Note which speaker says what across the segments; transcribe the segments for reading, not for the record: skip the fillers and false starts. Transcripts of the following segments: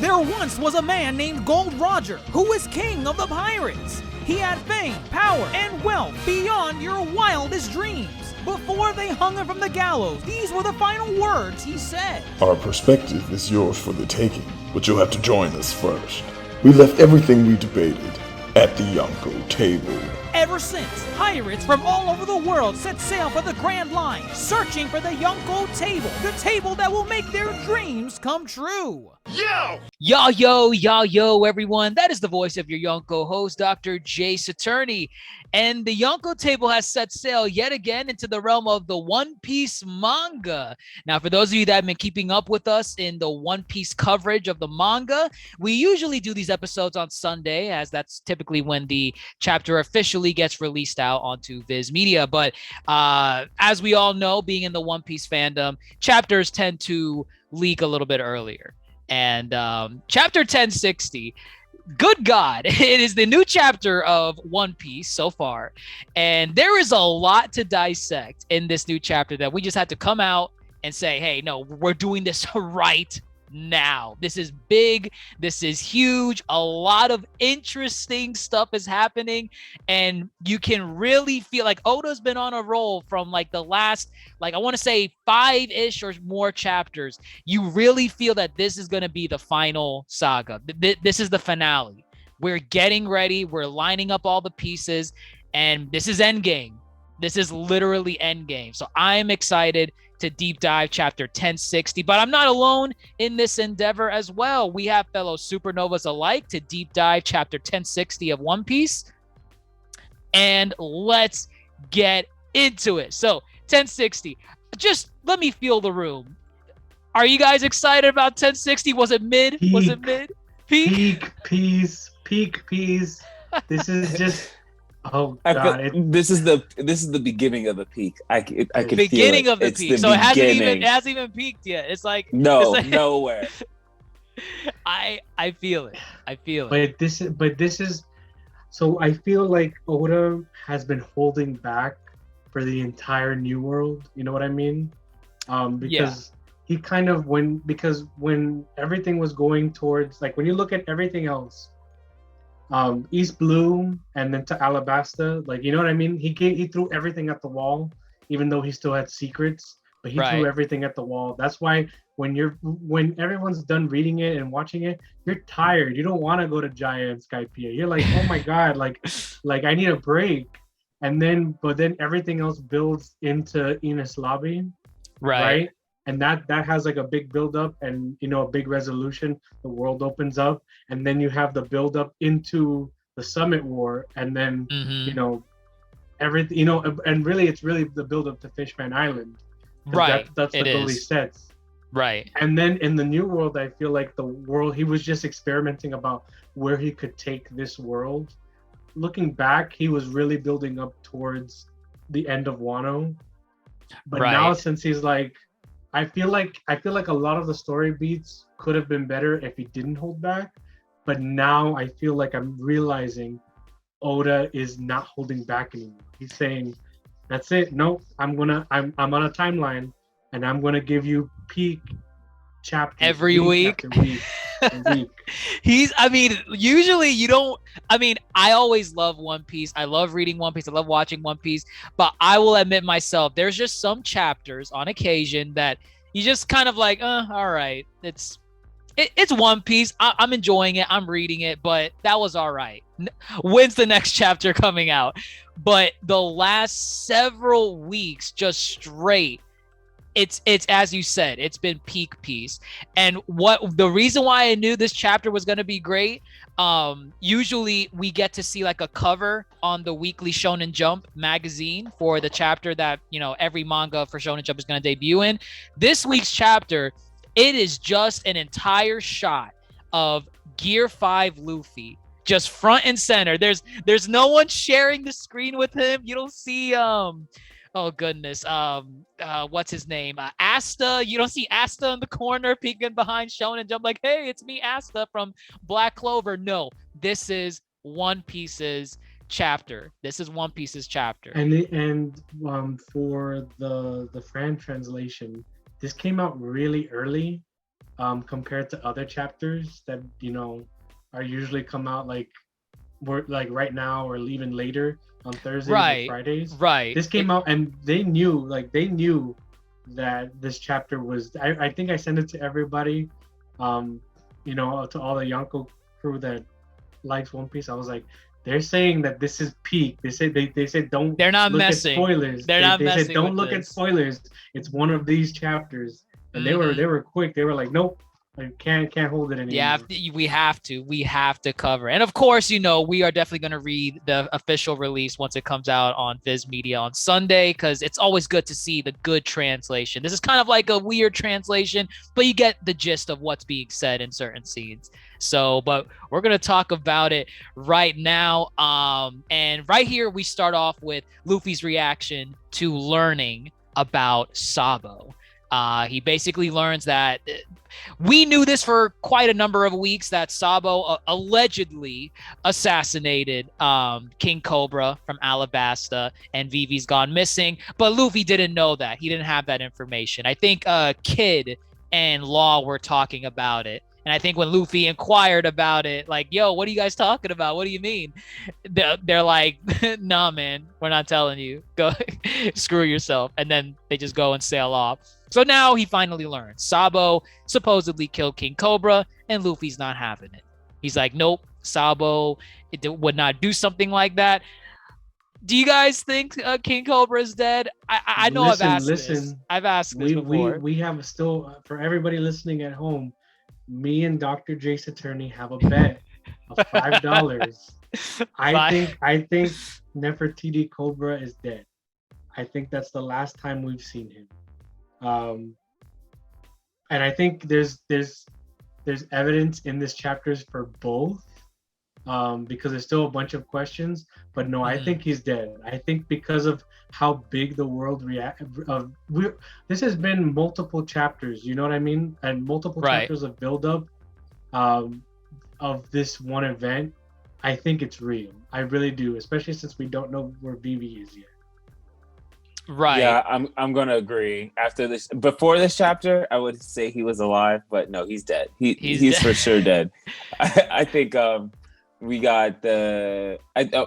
Speaker 1: There once was a man named Gold Roger who was king of the pirates. He had fame, power, and wealth beyond your wildest dreams. Before they hung him from the gallows, these were the final words he said.
Speaker 2: Our perspective is yours for the taking, but you'll have to join us first. We left everything we debated at the Yonko table.
Speaker 1: Ever since, pirates from all over the world set sail for the Grand Line, searching for the Yonko table, the table that will make their dreams come true. Yo, everyone. That is the voice of your Yonko host, DrJaceAttorney. And the Yonko table has set sail yet again into the realm of the One Piece manga. Now, for those of you that have been keeping up with us in the One Piece coverage of the manga, we usually do these episodes on Sunday, as that's typically when the chapter officially gets released out onto Viz Media. But as we all know, being in the One Piece fandom, chapters tend to leak a little bit earlier. And chapter 1060, good God, it is the new chapter of One Piece so far. And there is a lot to dissect in this new chapter that we just had to come out and say, hey, no, we're doing this right now. This is big. This is huge. A lot of interesting stuff is happening. And you can really feel like Oda's been on a roll from like the last, like I want to say 5-ish or more chapters. You really feel that this is going to be the final saga. This is the finale. We're getting ready. We're lining up all the pieces. And this is Endgame. This is literally Endgame. So I'm excited to deep dive chapter 1060, but I'm not alone in this endeavor as well. We have fellow supernovas alike to deep dive chapter 1060 of One Piece. And let's get into it. So 1060, just let me feel the room. Are you guys excited about 1060? Was it mid? Was it mid?
Speaker 3: Peak peas. This is just oh god!
Speaker 4: This is the beginning of the peak. I can
Speaker 1: beginning
Speaker 4: feel it.
Speaker 1: of the
Speaker 4: It's
Speaker 1: peak. So it hasn't even peaked yet. It's like
Speaker 4: nowhere.
Speaker 1: I feel it.
Speaker 3: But this is so I feel like Oda has been holding back for the entire New World. You know what I mean? Because he kind of when everything was going towards, like, when you look at everything else. East Blue and then to Alabasta, like, you know what I mean? He threw everything at the wall, even though he still had secrets, but he threw everything at the wall. That's why when everyone's done reading it and watching it, you're tired. You don't want to go to Jaya and Skypiea. You're like, oh my god, like I need a break. But then everything else builds into Ines Lobby, right? And that has like a big build up and, you know, a big resolution. The world opens up, and then you have the build up into the Summit War, and then you know everything, you know, and really it's really the build up to Fishman Island, right? That's the goal he sets,
Speaker 1: right?
Speaker 3: And then in the New World, I feel like the world, he was just experimenting about where he could take this world. Looking back, he was really building up towards the end of Wano, but now since he's like, I feel like a lot of the story beats could have been better if he didn't hold back, but now I feel like I'm realizing Oda is not holding back anymore. He's saying, "That's it. No, I'm on a timeline, and I'm gonna give you peak chapter
Speaker 1: every week." Usually you don't. I always love One Piece. I love reading One Piece. I love watching One Piece. But I will admit myself, there's just some chapters on occasion that you just kind of like, all right, it's One Piece. I'm enjoying it. I'm reading it, but that was all right. When's the next chapter coming out? But the last several weeks, just straight, it's as you said, it's been peak piece. And the reason why I knew this chapter was going to be great, usually we get to see like a cover on the weekly Shonen Jump magazine for the chapter that, you know, every manga for Shonen Jump is going to debut in. This week's chapter, it is just an entire shot of Gear 5 Luffy, just front and center. There's no one sharing the screen with him. You don't see oh goodness, what's his name? Asta. You don't see Asta in the corner peeking behind Shonen Jump like, hey, it's me, Asta from Black Clover. No, this is One Piece's chapter.
Speaker 3: And for the Fran translation, this came out really early. compared to other chapters that are usually come out like we're like right now or even later on Thursdays or Fridays.
Speaker 1: Right.
Speaker 3: This came out and they knew that this chapter was. I think I sent it to everybody, to all the Yonko crew that likes One Piece. I was like, they're saying that this is peak. They said don't.
Speaker 1: They're not
Speaker 3: look
Speaker 1: messing.
Speaker 3: At spoilers.
Speaker 1: They said
Speaker 3: don't look at spoilers. It's one of these chapters, and they were quick. They were like, nope. I can't hold it anymore.
Speaker 1: Yeah, we have to cover. And of course, we are definitely going to read the official release once it comes out on Viz Media on Sunday, because it's always good to see the good translation. This is kind of like a weird translation, but you get the gist of what's being said in certain scenes. So, but we're going to talk about it right now. And right here, we start off with Luffy's reaction to learning about SABO. He basically learns that we knew this for quite a number of weeks, that SABO allegedly assassinated King Cobra from Alabasta, and Vivi's gone missing. But Luffy didn't know that. He didn't have that information. I think Kid and Law were talking about it. And I think when Luffy inquired about it, like, yo, what are you guys talking about? What do you mean? They're like, nah, man, we're not telling you. Go screw yourself. And then they just go and sail off. So now he finally learns. SABO supposedly killed King Cobra, and Luffy's not having it. He's like, nope, SABO would not do something like that. Do you guys think King Cobra is dead? I know I've asked this. I've asked this before.
Speaker 3: We have still, for everybody listening at home, me and Dr. JaceAttorney have a bet of $5. I think Nefertiti Cobra is dead. I think that's the last time we've seen him. And I think there's evidence in this chapters for both, because there's still a bunch of questions. But no, I think he's dead. I think because of how big the world this has been multiple chapters, you know what I mean, and multiple chapters of build-up of this one event. I think it's real. I really do, especially since we don't know where Vivi is yet.
Speaker 1: Right.
Speaker 4: Yeah, I'm gonna agree. After this, before this chapter, I would say he was alive, but no, he's dead. He's dead. For sure dead. I think we got the.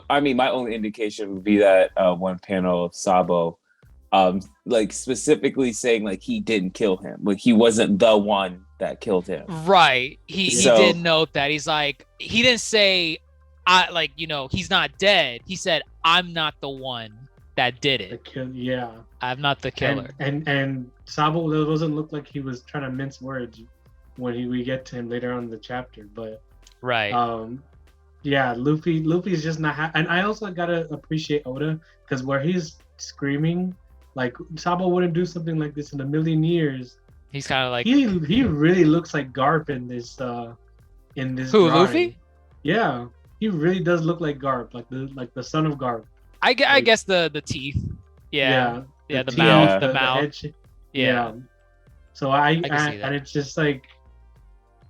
Speaker 4: I mean, my only indication would be that one panel of SABO, like specifically saying like he didn't kill him, like he wasn't the one that killed him.
Speaker 1: Right. He did note that. He's like, he didn't say, he's not dead. He said, I'm not the one that did it.
Speaker 3: Yeah,
Speaker 1: I'm not the killer.
Speaker 3: And SABO doesn't look like he was trying to mince words when we get to him later on in the chapter. But yeah, Luffy's just not. And I also gotta appreciate Oda, because where he's screaming, like SABO wouldn't do something like this in a million years.
Speaker 1: He's kind of like
Speaker 3: he really looks like Garp in this. Who,
Speaker 1: drawing. Luffy?
Speaker 3: Yeah, he really does look like Garp, like the son of Garp.
Speaker 1: I guess the teeth. Yeah, the
Speaker 3: teeth,
Speaker 1: mouth,
Speaker 3: the
Speaker 1: mouth.
Speaker 3: Yeah. So I
Speaker 1: can see that.
Speaker 3: And it's just like,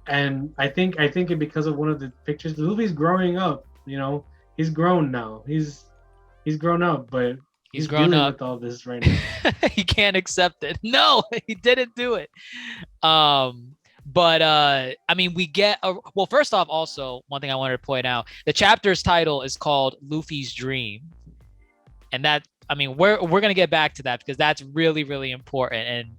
Speaker 3: and I think it because of one of the pictures. Luffy's growing up. He's grown now. He's grown up, but he's grown dealing up with all this right now.
Speaker 1: He can't accept it. No, he didn't do it. But I mean, we get well. First off, also one thing I wanted to point out: the chapter's title is called Luffy's Dream. And that, I mean, we're gonna get back to that, because that's really, really important. And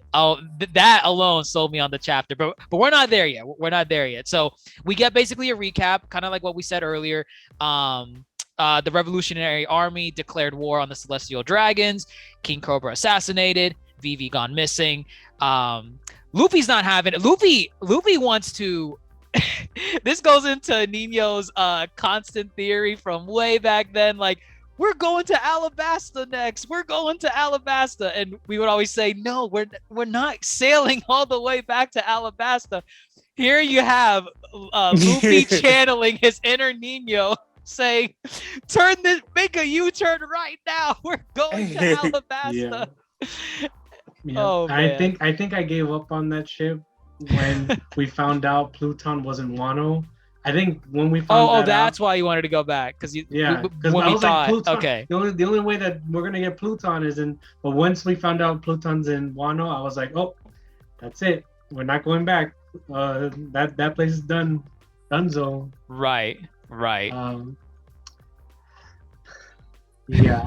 Speaker 1: that alone sold me on the chapter. But we're not there yet. We're not there yet. So we get basically a recap, kind of like what we said earlier. The Revolutionary Army declared war on the Celestial Dragons. King Cobra assassinated. Vivi gone missing. Luffy's not having it. Luffy wants to. This goes into Nino's constant theory from way back then, like, we're going to Alabasta next. We're going to Alabasta. And we would always say, no, we're not sailing all the way back to Alabasta. Here you have Luffy channeling his inner Nino saying, make a U-turn right now. We're going to Alabasta.
Speaker 3: Yeah. Oh, man. I think I gave up on that ship when we found out Pluton was in Wano. I think when we found
Speaker 1: that's why you wanted to go back, because when we thought,
Speaker 3: Pluton,
Speaker 1: okay,
Speaker 3: the only way that we're gonna get Pluton is in. But once we found out Pluton's in Wano, I was like, oh, that's it. We're not going back. that place is done, donezo.
Speaker 1: Right.
Speaker 3: Yeah,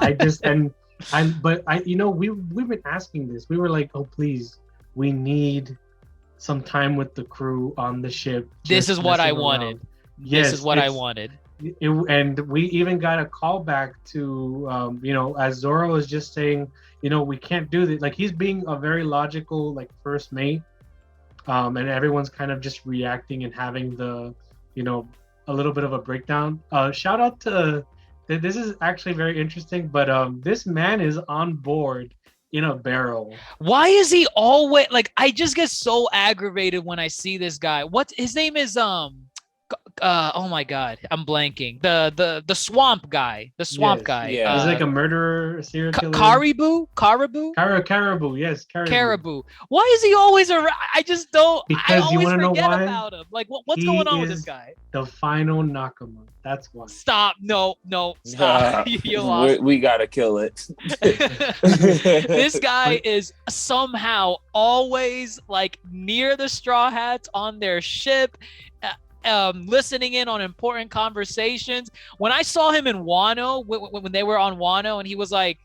Speaker 3: but we've been asking this. We were like, oh please, we need some time with the crew on the ship.
Speaker 1: This is what I wanted.
Speaker 3: Around. Yes,
Speaker 1: this is what I wanted.
Speaker 3: And we even got a call back to as Zoro is just saying, we can't do this. Like, he's being a very logical, like, first mate, and everyone's kind of just reacting and having the a little bit of a breakdown. Shout out to this is actually very interesting, but this man is on board in a barrel.
Speaker 1: Why is he always like? I just get so aggravated when I see this guy. What his name is? Oh my god, I'm blanking. The swamp guy. The swamp guy.
Speaker 4: Yeah.
Speaker 3: He's like a murderer, serial killer.
Speaker 1: Caribou.
Speaker 3: Yes,
Speaker 1: Caribou. Why is he always around? I just don't.
Speaker 3: Because
Speaker 1: I
Speaker 3: you
Speaker 1: always
Speaker 3: want to know
Speaker 1: forget
Speaker 3: why?
Speaker 1: about him. Like, what's going on with this guy?
Speaker 3: The final Nakama. That's why.
Speaker 1: Stop. No. Stop. You lost.
Speaker 4: We gotta kill it.
Speaker 1: This guy is somehow always like near the Straw Hats on their ship. Listening in on important conversations. When I saw him in Wano, when they were on Wano, and he was like,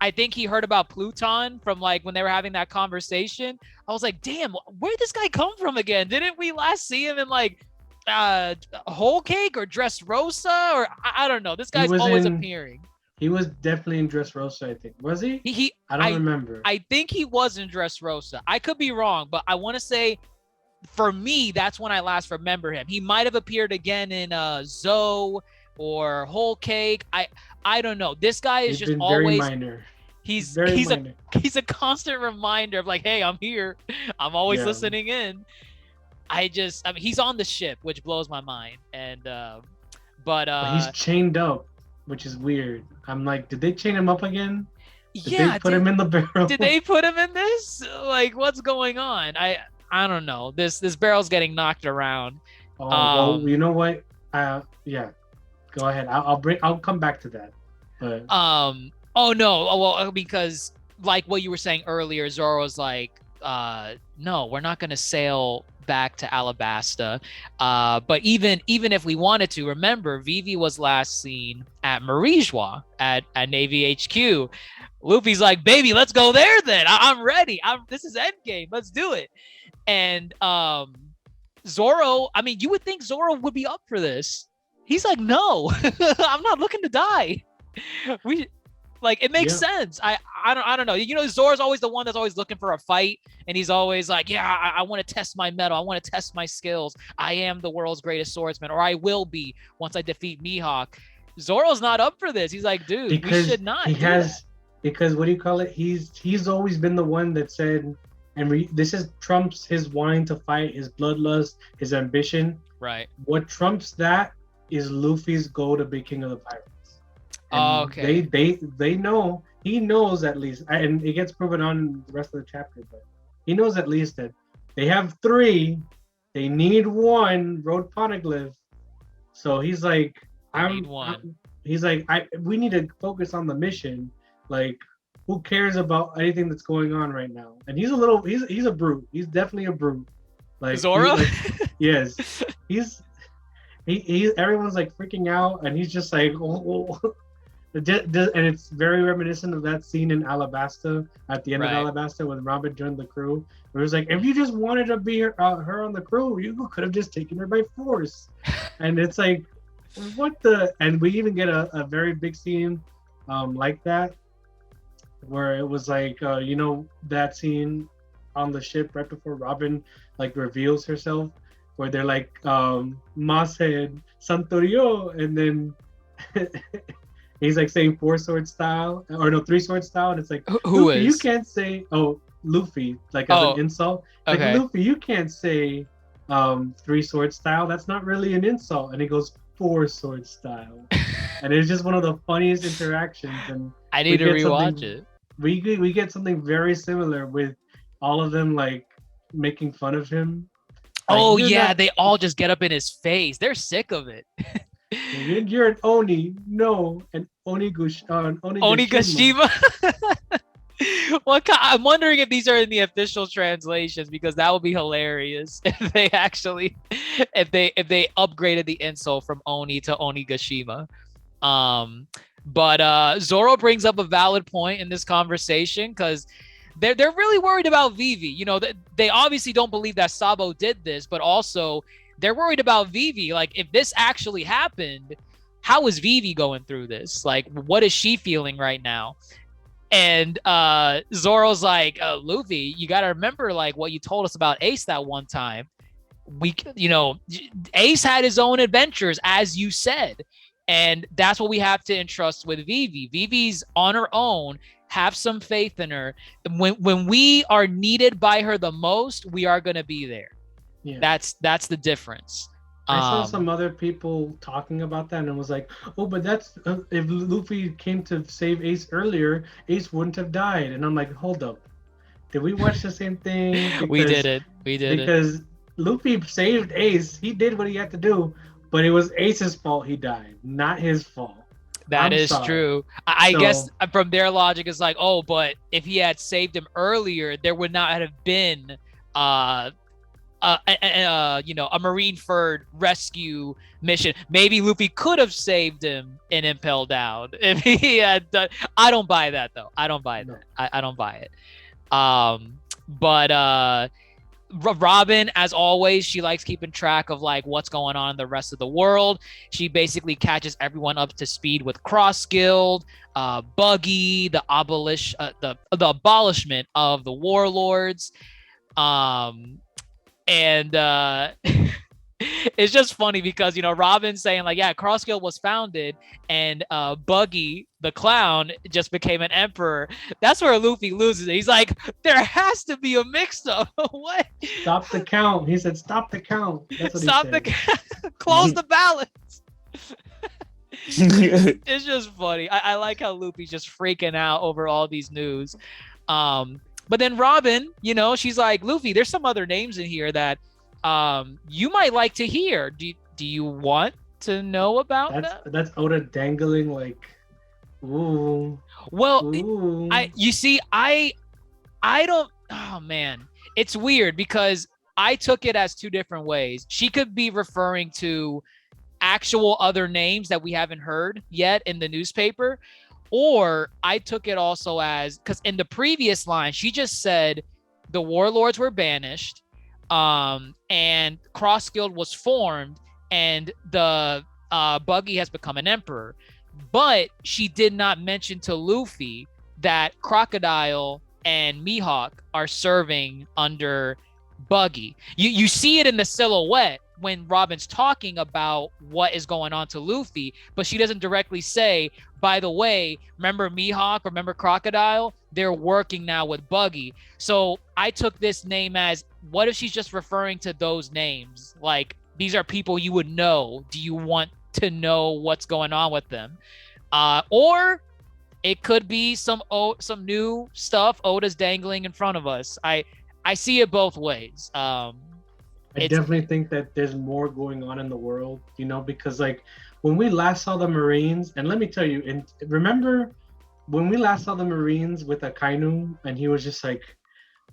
Speaker 1: I think he heard about Pluton from like when they were having that conversation. I was like, damn, where'd this guy come from again? Didn't we last see him in like Whole Cake or Dressrosa? Or I don't know. This guy's always appearing.
Speaker 3: He was definitely in Dressrosa, I think. Was he? I don't remember.
Speaker 1: I think he was in Dressrosa. I could be wrong, but I want to say, for me, that's when I last remember him. He might have appeared again in Zoe or Whole Cake. I don't know. This guy is just always
Speaker 3: very minor.
Speaker 1: He's
Speaker 3: minor.
Speaker 1: He's a constant reminder of like, hey, I'm here. I'm always listening in. I mean, he's on the ship, which blows my mind. And but he's chained up,
Speaker 3: which is weird. I'm like, did they chain him up again? Did they put him in the barrel?
Speaker 1: Did they put him in this? Like, what's going on? I don't know. This barrel's getting knocked around.
Speaker 3: Oh, well, you know what? Yeah, go ahead. I'll come back to that. But
Speaker 1: oh no. Well, because like what you were saying earlier, Zoro's like, no, we're not gonna sail back to Alabasta. But even if we wanted to, remember, Vivi was last seen at Marijois at Navy HQ. Luffy's like, baby, let's go there then. I'm ready. This is endgame. Let's do it. And Zoro, I mean, you would think Zoro would be up for this. He's like, no, I'm not looking to die. It makes sense. I don't know. Zoro's always the one that's always looking for a fight, and he's always like, yeah, I want to test my mettle. I want to test my skills. I am the world's greatest swordsman, or I will be once I defeat Mihawk. Zoro's not up for this. He's like, dude, we should not.
Speaker 3: Because what do you call it? He's always been the one that said, and this is trumps his wanting to fight, his bloodlust, his ambition.
Speaker 1: Right.
Speaker 3: What trumps that is Luffy's goal to be king of the pirates.
Speaker 1: Oh, okay.
Speaker 3: They know, he knows at least, and it gets proven on in the rest of the chapter, but he knows at least that they have 3, they need 1 road poneglyph. So he's like, we need to focus on the mission. Like, who cares about anything that's going on right now? And he's a brute. He's definitely a brute. Like
Speaker 1: Zoro?
Speaker 3: Yes. He's everyone's like freaking out, and he's just like, oh. And it's very reminiscent of that scene in Alabasta, at the end of Alabasta, when Robin joined the crew. It was like, if you just wanted to be her on the crew, you could have just taken her by force. And it's like, what the? And we even get a very big scene like that, where it was like, that scene on the ship right before Robin like reveals herself, where they're like, Mashead Santorio, and then he's like saying 4-sword style, or no, 3-sword style, and it's like,
Speaker 1: who
Speaker 3: Luffy,
Speaker 1: is?
Speaker 3: you can't say, Luffy, like as an insult. Like,
Speaker 1: okay.
Speaker 3: Luffy, you can't say 3-sword style. That's not really an insult. And he goes, 4-sword style. And it's just one of the funniest interactions. And
Speaker 1: I need to rewatch it.
Speaker 3: We get something very similar with all of them like making fun of him. Like,
Speaker 1: they all just get up in his face. They're sick of it.
Speaker 3: You're an Oni, no, an Onigashima.
Speaker 1: I'm wondering if these are in the official translations, because that would be hilarious if they actually, if they upgraded the insult from Oni to Onigashima. But Zoro brings up a valid point in this conversation, because they're really worried about Vivi. You know, they obviously don't believe that Sabo did this, but also they're worried about Vivi. Like, if this actually happened, how is Vivi going through this? Like, what is she feeling right now? And Zoro's like, Luffy, you got to remember, like, what you told us about Ace that one time. Ace had his own adventures, as you said. And that's what we have to entrust with Vivi. Vivi's on her own. Have some faith in her. When we are needed by her the most, we are going to be there. Yeah. That's the difference.
Speaker 3: I saw some other people talking about that, and it was like, oh, but that's if Luffy came to save Ace earlier, Ace wouldn't have died. And I'm like, hold up, did we watch the same thing? Because,
Speaker 1: we did it
Speaker 3: because Luffy saved Ace. He did what he had to do, but it was Ace's fault he died, not his fault.
Speaker 1: That is true. I guess from their logic, it's like, oh, but if he had saved him earlier, there would not have been a Marineford rescue mission. Maybe Luffy could have saved him in Impel Down if he had done. I don't buy that, though. I don't buy that. I don't buy it. But Robin, as always, she likes keeping track of like what's going on in the rest of the world. She basically catches everyone up to speed with Cross Guild, Buggy, the abolishment of the warlords, and it's just funny because, you know, Robin's saying like, yeah, Cross Guild was founded, and Buggy the clown just became an emperor. That's where Luffy loses it. He's like, there has to be a mix-up. What?
Speaker 3: Stop the count. He said, stop the count. That's what
Speaker 1: stop
Speaker 3: he
Speaker 1: the count. Close the balance. It's just funny. I like how Luffy's just freaking out over all these news. But then Robin, you know, she's like, Luffy, there's some other names in here that you might like to hear. Do you want to know about that?
Speaker 3: That's Oda dangling like, ooh.
Speaker 1: Well,
Speaker 3: ooh.
Speaker 1: I don't. Oh man, it's weird because I took it as two different ways. She could be referring to actual other names that we haven't heard yet in the newspaper, or I took it also as, because in the previous line she just said the warlords were banished, and Cross Guild was formed, and the Buggy has become an emperor. But she did not mention to Luffy that Crocodile and Mihawk are serving under Buggy. You see it in the silhouette when Robin's talking about what is going on to Luffy, but she doesn't directly say, by the way, remember Mihawk, remember Crocodile? They're working now with Buggy. So I took this name as, what if she's just referring to those names? Like, these are people you would know. Do you want to know what's going on with them? Or it could be some new stuff Oda's dangling in front of us. I see it both ways.
Speaker 3: I definitely think that there's more going on in the world, you know, because like when we last saw the Marines, and let me tell you, and remember when we last saw the Marines with Akainu, and he was just like,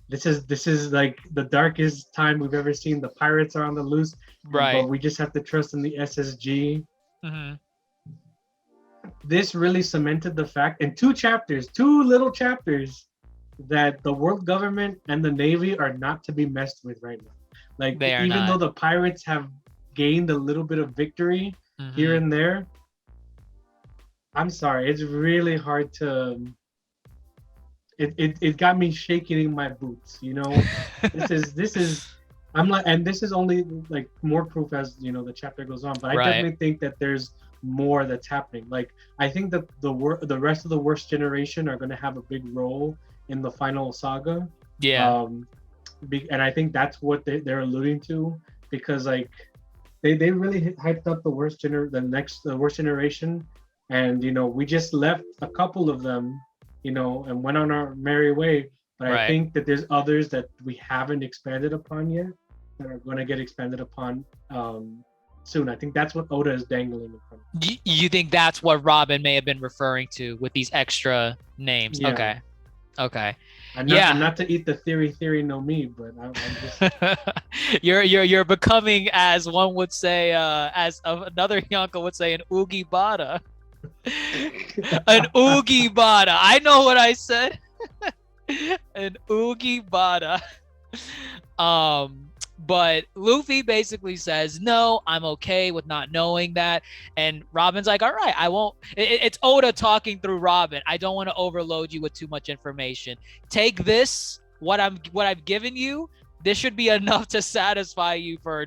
Speaker 3: this is like the darkest time we've ever seen. The pirates are on the loose,
Speaker 1: right?
Speaker 3: But we just have to trust in the SSG.
Speaker 1: Mm-hmm.
Speaker 3: This really cemented the fact in two little chapters, that the world government and the Navy are not to be messed with right now. Like, even though the pirates have gained a little bit of victory here and there, I'm sorry, it's really hard to. It got me shaking in my boots, you know. This is I'm like, and this is only like more proof as, you know, the chapter goes on. But I definitely think that there's more that's happening. Like, I think that the rest of the worst generation are going to have a big role in the final saga.
Speaker 1: Yeah.
Speaker 3: And I think that's what they're alluding to, because like they really hyped up the worst generation, and you know, we just left a couple of them, you know, and went on our merry way. But I think that there's others that we haven't expanded upon yet that are going to get expanded upon soon. I think that's what Oda is dangling in front of.
Speaker 1: You think that's what Robin may have been referring to with these extra names? Yeah. Okay. Okay.
Speaker 3: I'm
Speaker 1: Yeah.
Speaker 3: not to eat the theory no me, but I'm just
Speaker 1: You're becoming, as one would say, as another Yonko would say, an oogie bada. An oogie bada. I know what I said. An oogie bada. But Luffy basically says, no, I'm okay with not knowing that. And Robin's like, all right, I won't. It's Oda talking through Robin. I don't want to overload you with too much information. Take this, what I've given you. This should be enough to satisfy you for.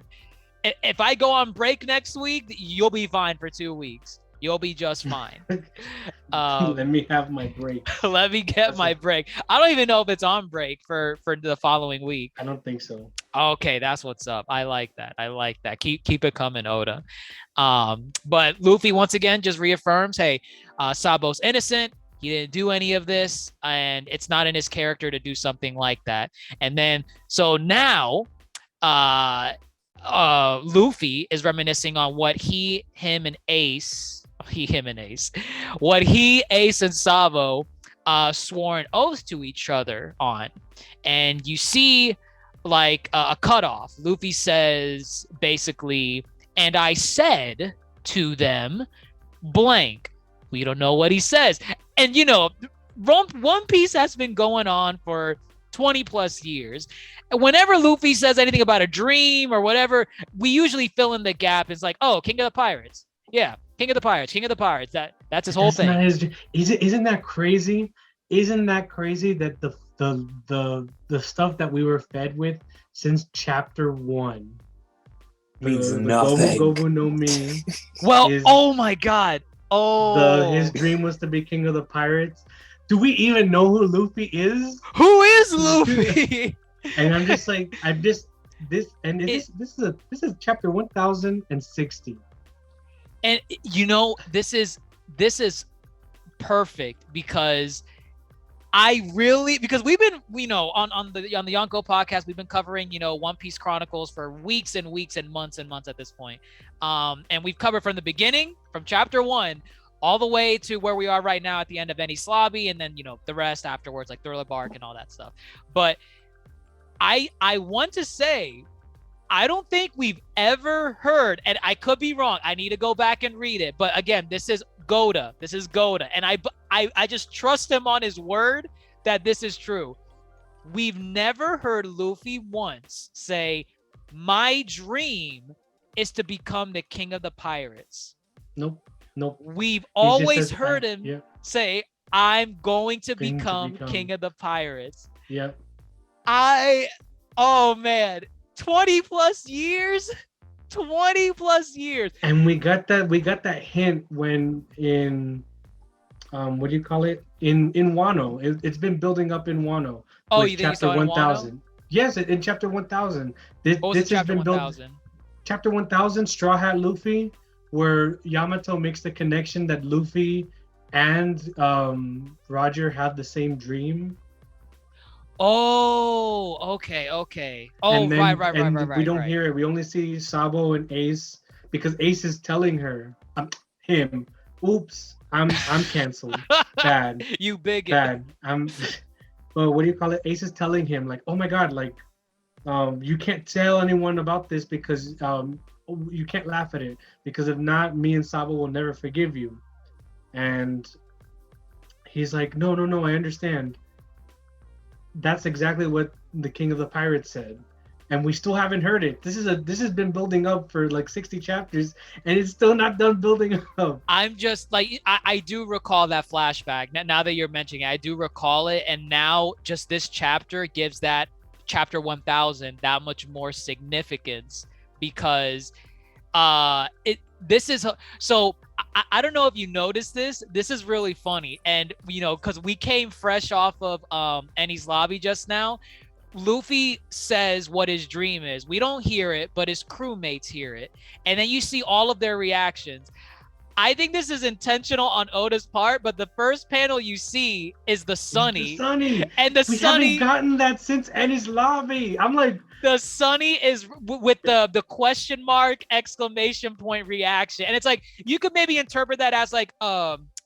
Speaker 1: If I go on break next week, you'll be fine for 2 weeks. You'll be just fine.
Speaker 3: Let me have my break.
Speaker 1: Let me get my break. I don't even know if it's on break for the following week.
Speaker 3: I don't think so.
Speaker 1: Okay, that's what's up. I like that. Keep it coming, Oda. But Luffy once again just reaffirms, hey, Sabo's innocent. He didn't do any of this, and it's not in his character to do something like that. And then so now, Luffy is reminiscing on what what he, Ace, and Sabo swore an oath to each other on. And you see like a cutoff. Luffy says basically, and I said to them blank. We don't know what he says. And you know, One Piece has been going on for 20 plus years. And whenever Luffy says anything about a dream or whatever, we usually fill in the gap. It's like, oh, King of the Pirates. Yeah, King of the Pirates. That's his whole thing.
Speaker 3: Isn't that crazy? Isn't that crazy that the stuff that we were fed with since chapter 1
Speaker 4: means nothing.
Speaker 3: Gobu no Mi.
Speaker 1: Well, oh my God. Oh,
Speaker 3: his dream was to be King of the Pirates. Do we even know who Luffy is?
Speaker 1: Who is Luffy?
Speaker 3: And I'm just like, this is chapter 1060.
Speaker 1: And you know, this is perfect because we've been, on the Yonko podcast, we've been covering, One Piece Chronicles for weeks and weeks and months at this point. And we've covered from the beginning, from chapter 1 all the way to where we are right now at the end of Enies Lobby, and then the rest afterwards, like Thriller Bark and all that stuff. But I want to say, I don't think we've ever heard, and I could be wrong, I need to go back and read it, but again, this is Goda, and I just trust him on his word that this is true. We've never heard Luffy once say, my dream is to become the King of the Pirates.
Speaker 3: Nope.
Speaker 1: We've always heard him say, I'm going to become King of the Pirates.
Speaker 3: Yeah.
Speaker 1: Oh man, 20 plus years.
Speaker 3: And we got that hint when in what do you call it? In Wano. It's been building up in Wano.
Speaker 1: Oh, you think
Speaker 3: chapter 1000. Yes, in chapter 1000. This has been built. Chapter 1000, Straw Hat Luffy, where Yamato makes the connection that Luffy and Roger have the same dream.
Speaker 1: Oh, okay. Oh, right.
Speaker 3: We don't hear it. We only see Sabo and Ace because Ace is telling her, him, oops, I'm canceled. Bad.
Speaker 1: You bigot.
Speaker 3: Bad. Well, what do you call it? Ace is telling him like, oh my God, like, you can't tell anyone about this because you can't laugh at it because if not, me and Sabo will never forgive you. And he's like, no, I understand. That's exactly what the King of the Pirates said, and we still haven't heard it. This has been building up for like 60 chapters, and it's still not done building up.
Speaker 1: I'm just like, I do recall that flashback. Now that you're mentioning it, I do recall it, and now just this chapter gives that chapter 1000 that much more significance because this is so. I don't know if you noticed this. This is really funny. And, because we came fresh off of Enies Lobby just now. Luffy says what his dream is. We don't hear it, but his crewmates hear it. And then you see all of their reactions. I think this is intentional on Oda's part, but the first panel you see is the Sunny. And the Sunny.
Speaker 3: We haven't gotten that since Enies Lobby. I'm like,
Speaker 1: the Sunny is with the question mark exclamation point reaction, and it's like you could maybe interpret that as like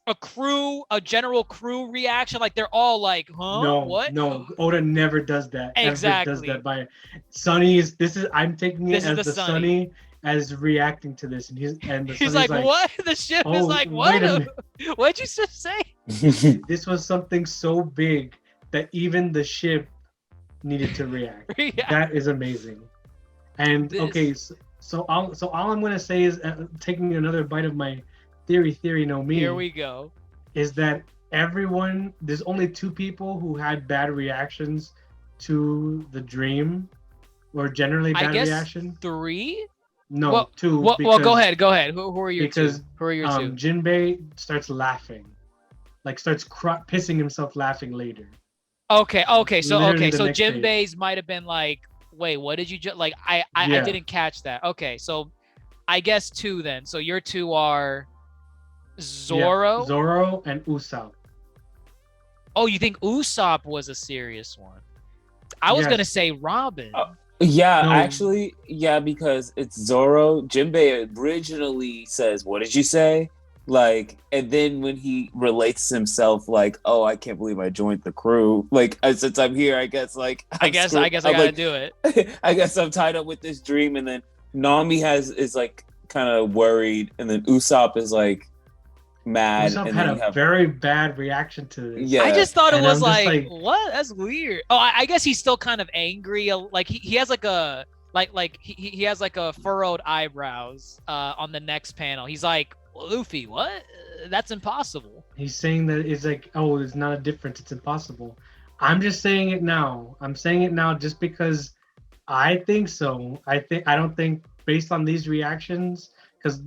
Speaker 1: a general crew reaction. Like they're all like, huh?
Speaker 3: No,
Speaker 1: What?
Speaker 3: no, Oda never does that. Ever does
Speaker 1: Exactly.
Speaker 3: that by Sunny is this is I'm taking it
Speaker 1: This is
Speaker 3: as
Speaker 1: the
Speaker 3: the
Speaker 1: Sunny.
Speaker 3: Sunny as reacting to this, and the
Speaker 1: He's
Speaker 3: Sunny's
Speaker 1: like, what? The ship is
Speaker 3: oh,
Speaker 1: like,
Speaker 3: wait a
Speaker 1: what?
Speaker 3: minute.
Speaker 1: What'd you just say?
Speaker 3: This was something so big that even the ship needed to react.
Speaker 1: Yeah.
Speaker 3: That is amazing. And okay, so all I'm gonna say is taking another bite of my theory no me.
Speaker 1: Here we go.
Speaker 3: Is that there's only 2 people who had bad reactions to the dream, or generally bad reaction.
Speaker 1: 3.
Speaker 3: No,
Speaker 1: well,
Speaker 3: 2.
Speaker 1: Well, go ahead. Who are your 2? Who are your 2?
Speaker 3: Jinbei starts laughing, like starts pissing himself laughing later.
Speaker 1: Okay. So
Speaker 3: Jinbei's
Speaker 1: might have been like, wait, what did you just like? I didn't catch that. Okay, so I guess 2 then. So your 2 are Zoro.
Speaker 3: Yeah, Zoro and Usopp.
Speaker 1: Oh, you think Usopp was a serious one? I was gonna say Robin.
Speaker 4: Actually, because it's Zoro. Jinbei originally says, "What did you say?" Like, and then when he relates himself, like, "Oh, I can't believe I joined the crew." Like, since I'm here, I guess, like, I
Speaker 1: gotta do it.
Speaker 4: I guess I'm tied up with this dream, and then Nami is like kind of worried, and then Usopp is like mad.
Speaker 3: Usopp
Speaker 4: and
Speaker 3: had
Speaker 4: then
Speaker 3: a very bad reaction to this.
Speaker 4: Yeah,
Speaker 1: I just thought it was
Speaker 3: like,
Speaker 1: what? That's weird. Oh, I guess he's still kind of angry. Like he has like a he has like a furrowed eyebrows on the next panel. He's like, Luffy, what? That's impossible.
Speaker 3: He's saying that it's like, oh, it's not a difference. It's impossible. I'm just saying it now. I'm saying it now just because I think so. I don't think based on these reactions, because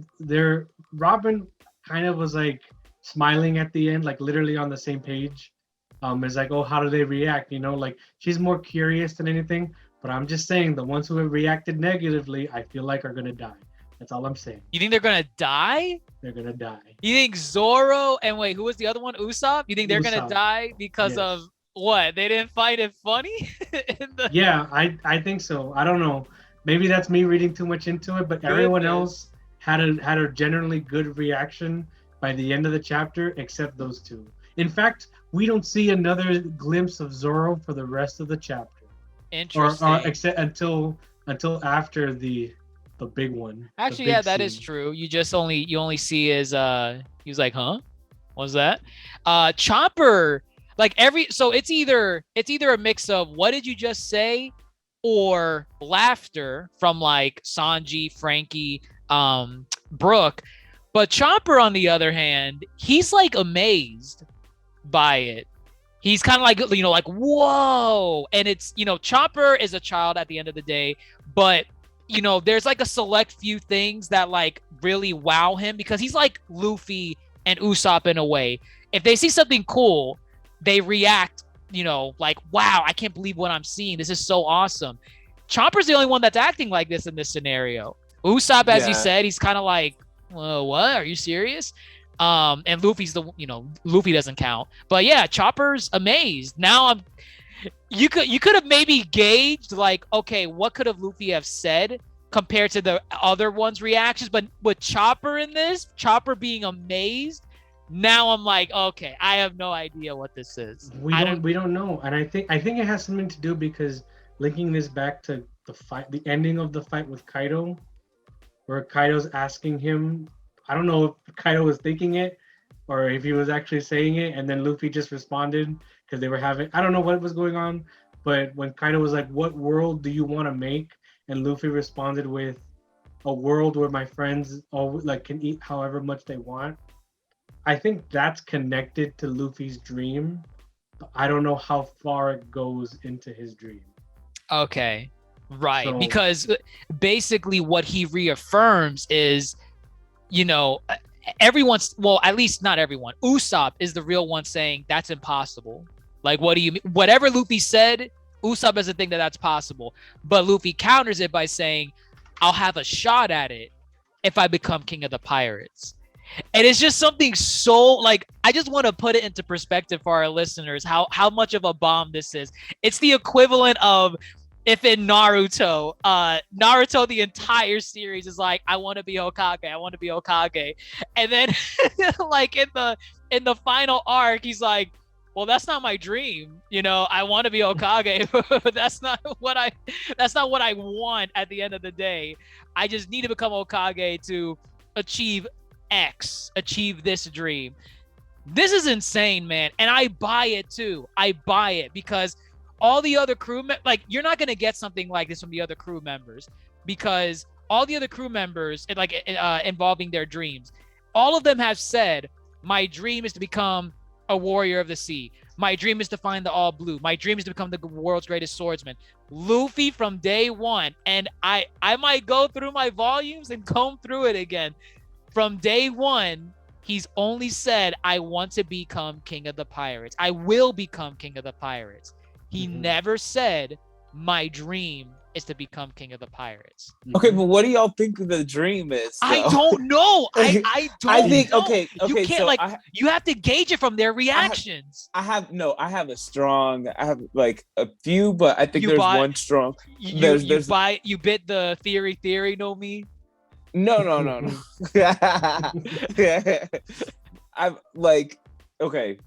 Speaker 3: Robin kind of was like smiling at the end, like literally on the same page. It's like, oh, how do they react? You know, like she's more curious than anything. But I'm just saying the ones who have reacted negatively, I feel like are gonna die. That's all I'm saying.
Speaker 1: You think they're gonna die?
Speaker 3: They're gonna die.
Speaker 1: You think Zoro and wait, who was the other one? Usopp? You think they're gonna die because of what? They didn't find it funny?
Speaker 3: Yeah, I think so. I don't know. Maybe that's me reading too much into it, but everyone else had a generally good reaction by the end of the chapter, except those 2. In fact, we don't see another glimpse of Zoro for the rest of the chapter.
Speaker 1: Interesting.
Speaker 3: Or except until after the big one.
Speaker 1: Actually, yeah, that is true. You only see his he was like, huh? What was that? Chopper, like so it's either a mix of what did you just say or laughter from like Sanji, Frankie, Brooke. But Chopper, on the other hand, he's like amazed by it. He's kind of like, like, whoa. And it's, Chopper is a child at the end of the day, but there's like a select few things that like really wow him because he's like Luffy and Usopp in a way. If they see something cool, they react, like, wow, I can't believe what I'm seeing. This is so awesome. Chopper's the only one that's acting like this in this scenario. Usopp, as you said, he's kind of like, what? Are you serious? And Luffy's Luffy doesn't count. But yeah, Chopper's amazed. Now you could have maybe gauged like, okay, what could have Luffy have said compared to the other one's reactions, but with Chopper in this, Chopper being amazed, now I'm like, okay, I have no idea what this is.
Speaker 3: We don't know. And I think it has something to do because linking this back to the ending of the fight with Kaido, where Kaido's asking him, I don't know if Kaido was thinking it or if he was actually saying it, and then Luffy just responded because they were having, I don't know what was going on, but when Kaido was like, what world do you want to make? And Luffy responded with, a world where my friends all like can eat however much they want. I think that's connected to Luffy's dream. I don't know how far it goes into his dream.
Speaker 1: Okay, right. So, because basically what he reaffirms is, everyone's, well, at least not everyone. Usopp is the real one saying that's impossible. Like, what do you mean? Whatever Luffy said, Usopp doesn't think that that's possible. But Luffy counters it by saying, I'll have a shot at it if I become king of the pirates. And it's just something so, like, I just want to put it into perspective for our listeners, how much of a bomb this is. It's the equivalent of if in Naruto, Naruto the entire series is like, I want to be Hokage, I want to be Hokage, and then like in the final arc, he's like, well, that's not my dream, you know. I want to be Hokage, but that's not what I want at the end of the day. I just need to become Hokage to achieve X, achieve this dream. This is insane, man, and I buy it too. I buy it because all the other like, you're not gonna get something like this from the other crew members, because all the other crew members, like involving their dreams, all of them have said, my dream is to become a warrior of the sea. My dream is to find the all blue. My dream is to become the world's greatest swordsman. Luffy from day one, and I might go through my volumes and comb through it again. From day one, he's only said, I want to become king of the pirates. I will become king of the pirates. He never said, my dream is to become king of the pirates.
Speaker 4: Okay, but what do y'all think the dream is?
Speaker 1: I don't know. I don't
Speaker 4: think
Speaker 1: know.
Speaker 4: okay.
Speaker 1: You can't,
Speaker 4: so
Speaker 1: like, you have to gauge it from their reactions.
Speaker 4: I have like a few, but I think there's one strong.
Speaker 1: You bit the theory, know me?
Speaker 4: No. I'm like, okay.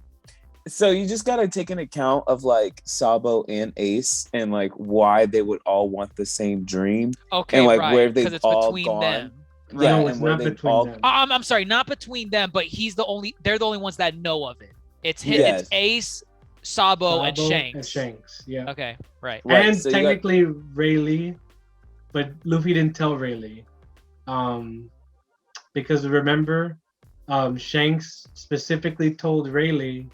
Speaker 4: So you just gotta take an account of like Sabo and Ace and like why they would all want the same dream.
Speaker 1: Okay,
Speaker 4: and like
Speaker 1: right,
Speaker 4: where they've
Speaker 1: it's
Speaker 4: all
Speaker 1: between
Speaker 4: gone.
Speaker 1: them.
Speaker 4: Yeah,
Speaker 3: no,
Speaker 4: and
Speaker 3: it's
Speaker 4: where
Speaker 3: not
Speaker 4: they've
Speaker 3: between
Speaker 4: all.
Speaker 3: them.
Speaker 1: I'm sorry, not between them, but they're the only ones that know of it. It's him,
Speaker 4: Yes.
Speaker 1: it's Ace, Sabo, and Shanks.
Speaker 3: And Shanks, yeah.
Speaker 1: Okay, right.
Speaker 3: And
Speaker 4: so
Speaker 3: technically Rayleigh, but Luffy didn't tell Rayleigh. Because remember, Shanks specifically told Rayleigh,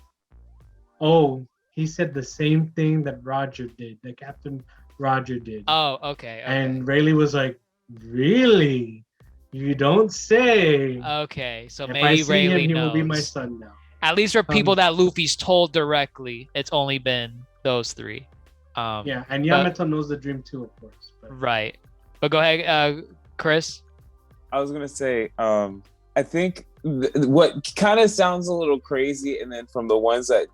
Speaker 3: oh, he said the same thing that Roger did, that Captain Roger did.
Speaker 1: Oh, okay.
Speaker 3: And Rayleigh was like, really? You don't say.
Speaker 1: Okay, so
Speaker 3: If
Speaker 1: maybe
Speaker 3: I see
Speaker 1: Rayleigh
Speaker 3: him, he
Speaker 1: knows.
Speaker 3: will be my son now.
Speaker 1: At least for people that Luffy's told directly, it's only been those three.
Speaker 3: Yeah, and Yamato knows the dream too, of course. But.
Speaker 1: Right. But go ahead, Chris.
Speaker 4: I was gonna say, I think what kind of sounds a little crazy, and then from the ones that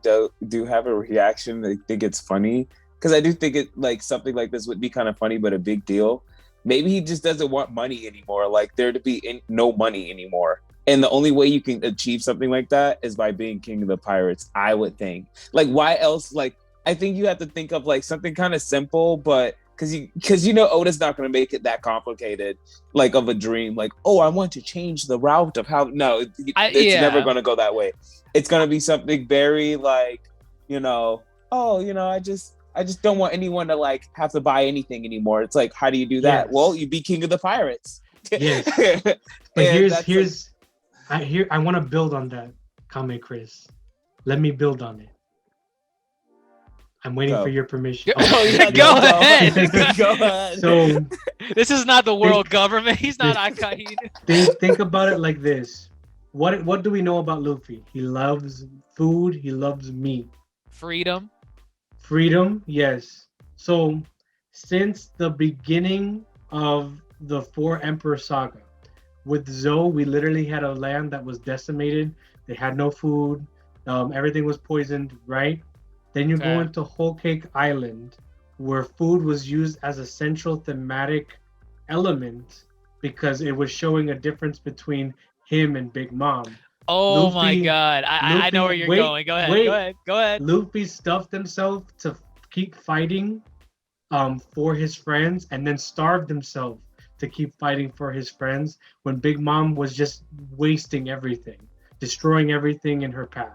Speaker 4: do have a reaction, they think it's funny, because I do think it like something like this would be kind of funny, but a big deal. Maybe he just doesn't want money anymore, like there to be no money anymore. And the only way you can achieve something like that is by being king of the pirates, I would think. Like, why else? Like, I think you have to think of like something kind of simple, but because you know Oda's not going to make it that complicated, like of a dream. Like, oh, I want to change the route of how. No, it's never going to go that way. It's going to be something very like, I just don't want anyone to like have to buy anything anymore. It's like, how do you do that? Yes. Well, you be king of the pirates.
Speaker 3: Yes. But I want to build on that, Kame Chris. Let me build on it. I'm waiting for your permission.
Speaker 1: Go ahead.
Speaker 4: Go ahead.
Speaker 3: So
Speaker 1: this is not the world government. He's not Akahi.
Speaker 3: Think about it like this. What do we know about Luffy? He loves food. He loves meat.
Speaker 1: Freedom,
Speaker 3: yes. So since the beginning of the Four Emperor Saga, with Zoe, we literally had a land that was decimated. They had no food. Everything was poisoned, right? Then you go into Whole Cake Island, where food was used as a central thematic element because it was showing a difference between him and Big Mom.
Speaker 1: Oh Luffy, my God. I know where you're going. Go ahead.
Speaker 3: Luffy stuffed himself to keep fighting for his friends, and then starved himself to keep fighting for his friends when Big Mom was just wasting everything, destroying everything in her path.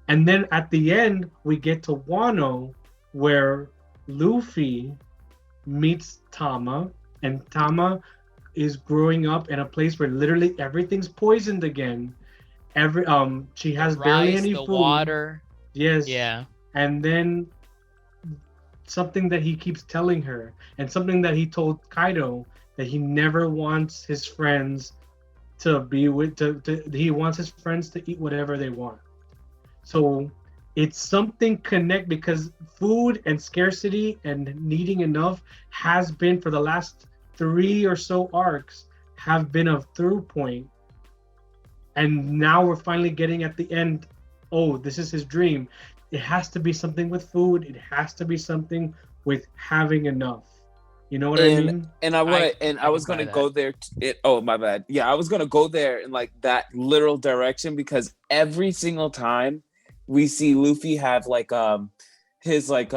Speaker 3: And then at the end, we get to Wano, where Luffy meets Tama, and Tama is growing up in a place where literally everything's poisoned again. She has barely any food.
Speaker 1: Water.
Speaker 3: Yes.
Speaker 1: Yeah.
Speaker 3: And then something that he keeps telling her, and something that he told Kaido, that he never wants his friends to be with. He wants his friends to eat whatever they want. So it's something connect, because food and scarcity and needing enough has been, for the last 3 or so arcs, have been a through point. And now we're finally getting at the end, oh, this is his dream. It has to be something with food. It has to be something with having enough. You know what I mean?
Speaker 4: And I want to, and I was gonna go there. Oh, my bad. Yeah, I was gonna go there in like that literal direction, because every single time we see Luffy have like his like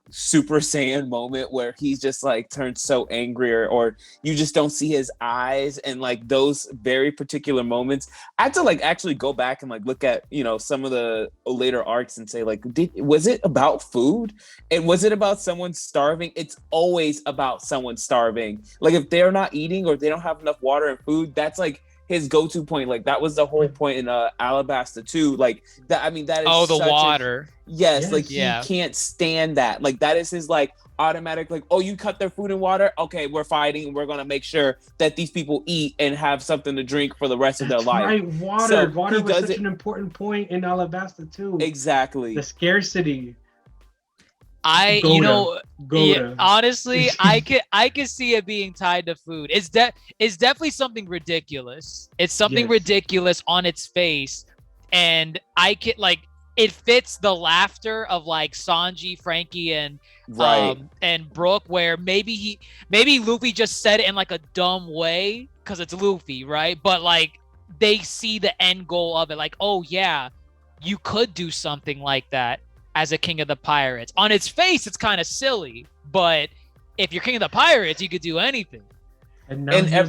Speaker 4: Super Saiyan moment where he's just like turned so angry, or you just don't see his eyes, and like those very particular moments, I had to like actually go back and like look at, you know, some of the later arcs and say like, was it about food? And was it about someone starving? It's always about someone starving. Like if they're not eating or they don't have enough water and food, that's like his go-to point. Like that was the whole point in Alabasta too. Like that, I mean, that is
Speaker 1: the water.
Speaker 4: Yes, like he can't stand that. Like that is his like automatic, like, oh, you cut their food and water, okay, we're fighting, we're gonna make sure that these people eat and have something to drink for the rest of their life.
Speaker 3: Right, water was such an important point in Alabasta too.
Speaker 4: Exactly.
Speaker 3: The scarcity.
Speaker 1: Yeah, honestly, I could see it being tied to food. It's definitely something ridiculous. It's something ridiculous on its face, and I could like, it fits the laughter of like Sanji, Frankie, and Brook, where maybe Luffy just said it in like a dumb way because it's Luffy, right? But like they see the end goal of it, like, oh yeah, you could do something like that as a king of the pirates. On its face, it's kind of silly, but if you're king of the pirates, you could do anything.
Speaker 3: And now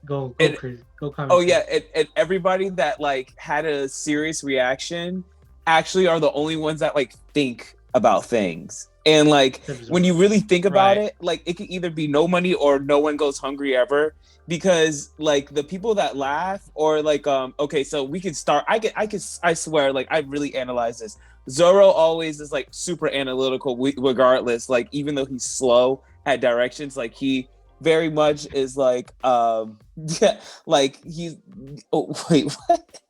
Speaker 3: go crazy. Go comment.
Speaker 4: Oh yeah, and everybody that like had a serious reaction actually are the only ones that like think about things. And like when you really think about it, like it could either be no money or no one goes hungry ever, because like the people that laugh or like okay, so we can start. I swear, like I really analyzed this. Zoro always is like super analytical regardless, like even though he's slow at directions, like he very much is like yeah, like he's wait, what?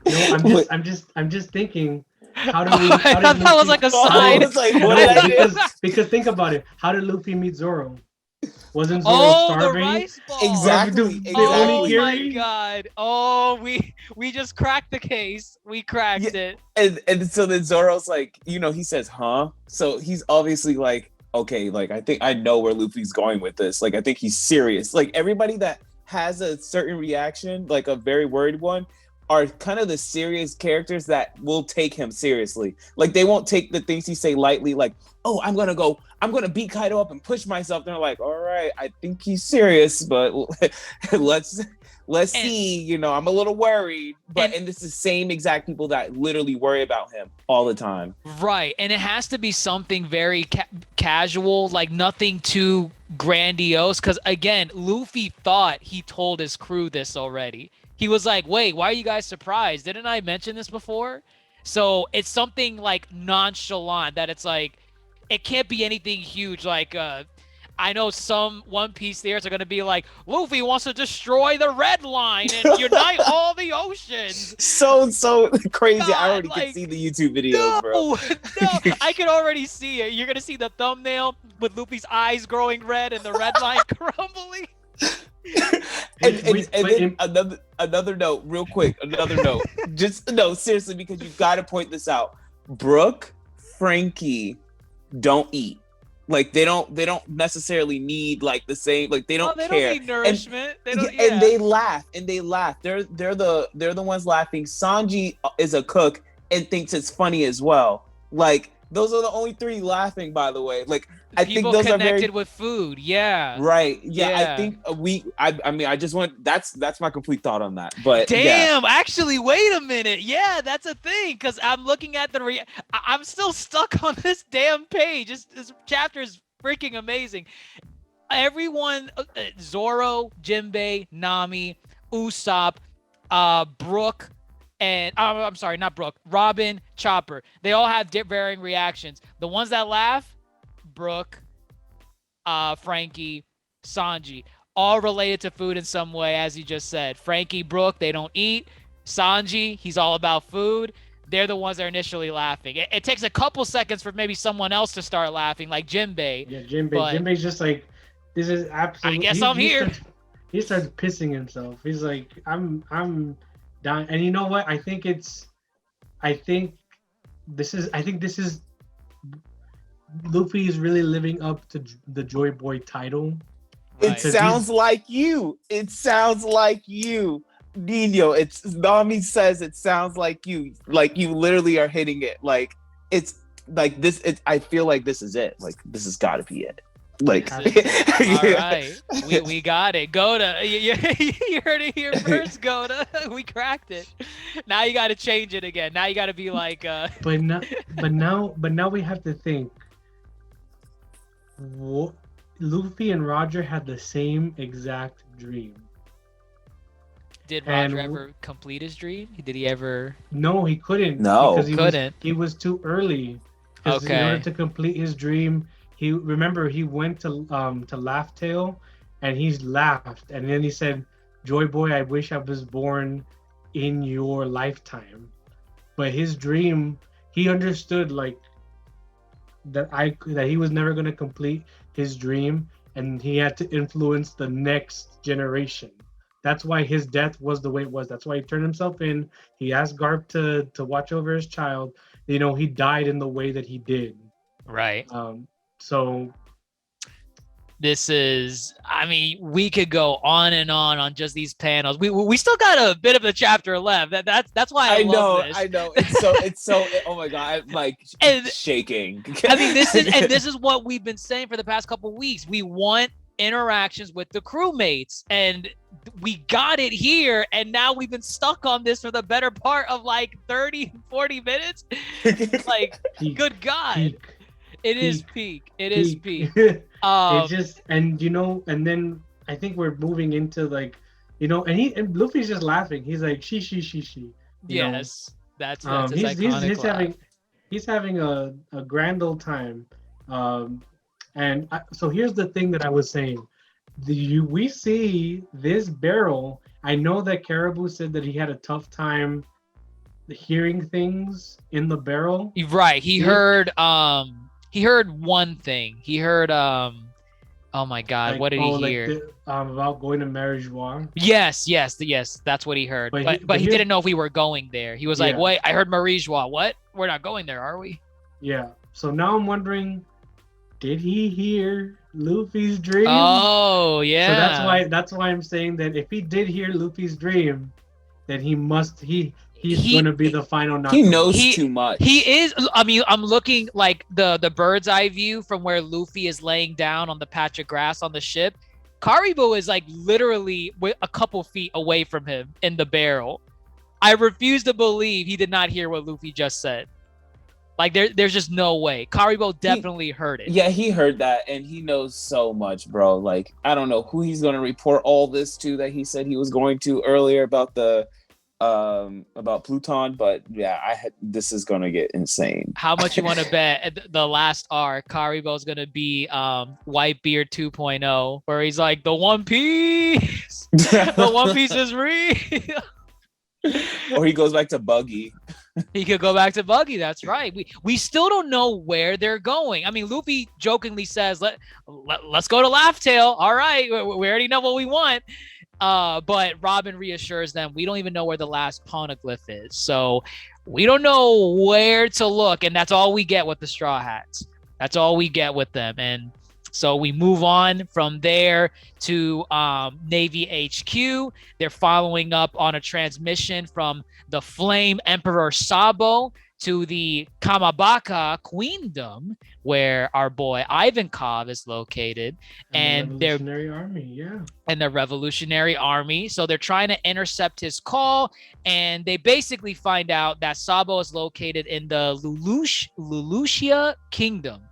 Speaker 3: No, I'm just thinking, how did Luffy,
Speaker 1: I thought that was like a sign.
Speaker 4: Like, what did I do?
Speaker 3: Because think about it, how did Luffy meet Zoro? Wasn't Zoro starving?
Speaker 1: The rice ball.
Speaker 4: Exactly.
Speaker 1: Oh my god. Oh, we just cracked the case. We cracked it.
Speaker 4: And so then Zoro's like, you know, he says, huh? So he's obviously like, okay, like I think I know where Luffy's going with this. Like I think he's serious. Like everybody that has a certain reaction, like a very worried one, are kind of the serious characters that will take him seriously. Like they won't take the things he say lightly, like, oh, I'm gonna beat Kaido up and push myself. They're like, all right, I think he's serious, but let's see, you know, I'm a little worried. But and it's the same exact people that literally worry about him all the time.
Speaker 1: Right. And it has to be something very casual, like nothing too grandiose. Because again, Luffy thought he told his crew this already. He was like, wait, why are you guys surprised? Didn't I mention this before? So it's something like nonchalant that it's like, it can't be anything huge. Like, I know some One Piece theorists are going to be like, Luffy wants to destroy the Red Line and unite all the oceans.
Speaker 4: So crazy. God, I already can see the YouTube videos, bro.
Speaker 1: No, I can already see it. You're going to see the thumbnail with Luffy's eyes growing red and the Red Line crumbling.
Speaker 4: And another note, real quick. Another note. Just no, seriously, because you got to point this out. Brook, Frankie don't eat. Like they don't necessarily need like the same, like they don't care.
Speaker 1: They don't need nourishment.
Speaker 4: And they laugh. They're the ones laughing. Sanji is a cook and thinks it's funny as well. Like those are the only three laughing, by the way. Like I think those are very
Speaker 1: with food. Yeah.
Speaker 4: Right. Yeah. I think I mean, I just want that's my complete thought on that. But
Speaker 1: damn, actually, wait a minute. Yeah, that's a thing. Because I'm looking at I'm still stuck on this damn page. This chapter is freaking amazing. Everyone, Zoro, Jinbei, Nami, Usopp, Brook, and I'm sorry, not Brook, Robin, Chopper. They all have varying reactions. The ones that laugh, Brook, Frankie, Sanji, all related to food in some way, as you just said. Frankie, Brook, they don't eat. Sanji, he's all about food. They're the ones that are initially laughing. It takes a couple seconds for maybe someone else to start laughing, like Jinbei.
Speaker 3: Yeah, Jinbei's just like, this is absolutely.
Speaker 1: I guess I'm here.
Speaker 3: He starts pissing himself. He's like, I'm down. And you know what? I think this is Luffy is really living up to the Joy Boy title.
Speaker 4: It sounds like you. It sounds like you. Nino, it's Nami says it sounds like you. Like you literally are hitting it. Like it's like this. I feel like this is it. Like this has got to be it. Like
Speaker 1: all right, we got it. Goda, you heard it here first. Goda, we cracked it. Now you got to change it again. Now you got to be like.
Speaker 3: But now we have to think. What, Luffy and Roger had the same exact dream.
Speaker 1: Did Roger ever complete his dream? Did he ever?
Speaker 3: No, he couldn't.
Speaker 4: No,
Speaker 3: because he was too early. Okay. In order to complete his dream, he went to Laugh Tale, and he's laughed, and then he said, "Joy Boy, I wish I was born in your lifetime." But his dream, he understood like that he was never going to complete his dream, and he had to influence the next generation. That's why his death was the way it was. That's why he turned himself in. He asked Garp to watch over his child. You know, he died in the way that he did.
Speaker 1: Right.
Speaker 3: So
Speaker 1: this is, I mean, we could go on and on just these panels. We still got a bit of the chapter left. That's why I love this.
Speaker 4: I know. It's so oh my god, I'm like shaking.
Speaker 1: I mean, this is what we've been saying for the past couple of weeks. We want interactions with the crewmates, and we got it here, and now we've been stuck on this for the better part of like 30-40 minutes. Like
Speaker 3: peak,
Speaker 1: good god,
Speaker 3: peak,
Speaker 1: it is peak. It is peak.
Speaker 3: It just, and you know, and then I think we're moving into like, you know, and Luffy's just laughing. He's like she.
Speaker 1: Yes,
Speaker 3: know?
Speaker 1: that's his iconic
Speaker 3: he's having a grand old time. And so here's the thing that I was saying. We see this barrel. I know that Caribou said that he had a tough time hearing things in the barrel.
Speaker 1: Right. He heard one thing. He heard oh my god, like, what did he hear?
Speaker 3: About going to Marijois.
Speaker 1: Yes, that's what he heard. But he didn't know if we were going there. He was like, wait, I heard Marijois. What? We're not going there, are we?
Speaker 3: Yeah. So now I'm wondering, did he hear Luffy's dream?
Speaker 1: Oh, yeah.
Speaker 3: So that's why I'm saying that if he did hear Luffy's dream, then he's going to be the final knockout.
Speaker 4: He knows too much.
Speaker 1: He is. I mean, I'm looking like the bird's eye view from where Luffy is laying down on the patch of grass on the ship. Karibo is like literally a couple feet away from him in the barrel. I refuse to believe he did not hear what Luffy just said. Like there's just no way. Karibo definitely heard it.
Speaker 4: Yeah, he heard that, and he knows so much, bro. Like I don't know who he's gonna report all this to that he said he was going to earlier about the about Pluton, but yeah, this is gonna get insane.
Speaker 1: How much you want to bet the last arc Karibo's gonna be Whitebeard 2.0, where he's like the One Piece, the One Piece is real.
Speaker 4: Or he goes back to Buggy.
Speaker 1: He could go back to Buggy. That's right. We still don't know where they're going. I mean, Luffy jokingly says, let's go to Laugh Tale. All right, we already know what we want. But Robin reassures them we don't even know where the last poneglyph is. So we don't know where to look. And that's all we get with the Straw Hats. That's all we get with them. And so we move on from there to Navy HQ. They're following up on a transmission from the Flame Emperor SABO to the Kamabaka Queendom, where our boy Ivankov is located,
Speaker 3: and the Revolutionary Army, yeah.
Speaker 1: And the Revolutionary Army. So they're trying to intercept his call, and they basically find out that SABO is located in the LULUSIA Kingdom.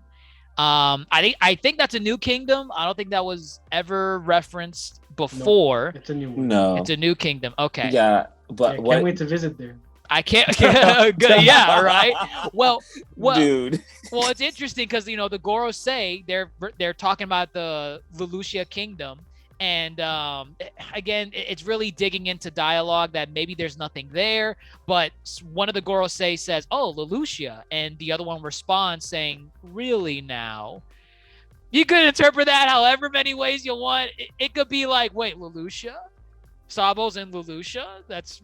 Speaker 1: I think that's a new kingdom. I don't think that was ever referenced before.
Speaker 3: No, it's a new one.
Speaker 4: No,
Speaker 1: it's a new kingdom. Okay.
Speaker 4: Yeah, but
Speaker 3: I can't wait to visit there.
Speaker 1: I can't. Yeah, right. Well,
Speaker 4: dude.
Speaker 1: Well, it's interesting because the Gorosei they're talking about the LULUSIA Kingdom, and again, it's really digging into dialogue that maybe there's nothing there. But one of the Gorosei says, "Oh, LULUSIA," and the other one responds saying, "Really now?" You could interpret that however many ways you want. It could be like, "Wait, LULUSIA? Sabo's in LULUSIA? That's."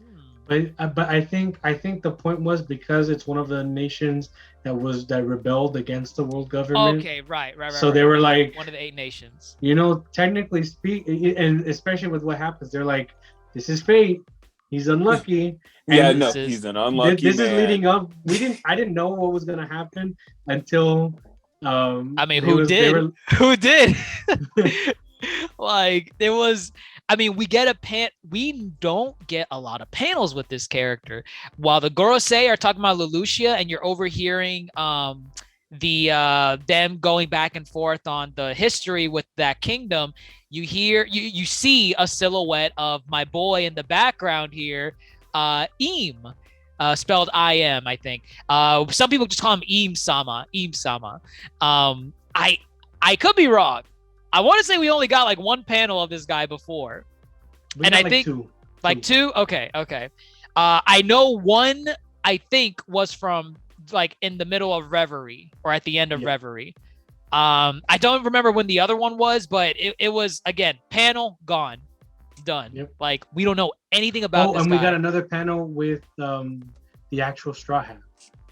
Speaker 3: But I think the point was because it's one of the nations that rebelled against the world government.
Speaker 1: Okay, right.
Speaker 3: So they were like
Speaker 1: one of the 8 nations.
Speaker 3: Technically speak, and especially with what happens, they're like, this is fate. He's unlucky.
Speaker 4: Yeah,
Speaker 3: And
Speaker 4: no, he's an unlucky
Speaker 3: this
Speaker 4: man.
Speaker 3: is leading up. I didn't know what was gonna happen until.
Speaker 1: I mean, who did? Who did? Like there was. I mean, we don't get a lot of panels with this character. While the Gorosei are talking about LULUSIA, and you're overhearing them going back and forth on the history with that kingdom, you see a silhouette of my boy in the background here, Im, spelled I-M, I think. Some people just call him Im-sama. I could be wrong. I want to say we only got like one panel of this guy before. And I think two. Okay. I know one, I think, was from like in the middle of Reverie or at the end of Reverie. I don't remember when the other one was, but it was, again, panel gone, done.
Speaker 3: Yep.
Speaker 1: Like we don't know anything about this
Speaker 3: and
Speaker 1: guy.
Speaker 3: We got another panel with the actual Straw Hat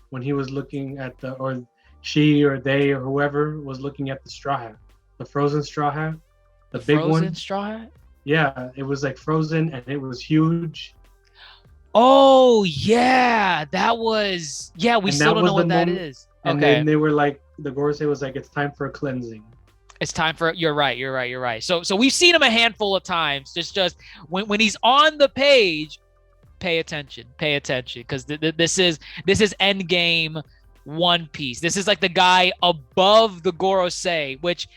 Speaker 3: when he was looking at or she or they or whoever was looking at the Straw Hat, the frozen Straw Hat, the big one.
Speaker 1: Frozen Straw Hat?
Speaker 3: Yeah, it was like frozen and it was huge.
Speaker 1: Oh yeah, that was we still don't know what that is.
Speaker 3: And then they were like, the Gorosei was like, it's time for a cleansing.
Speaker 1: It's time for you're right. So we've seen him a handful of times. Just when he's on the page, pay attention, because this is Endgame One Piece. This is like the guy above the Gorosei, which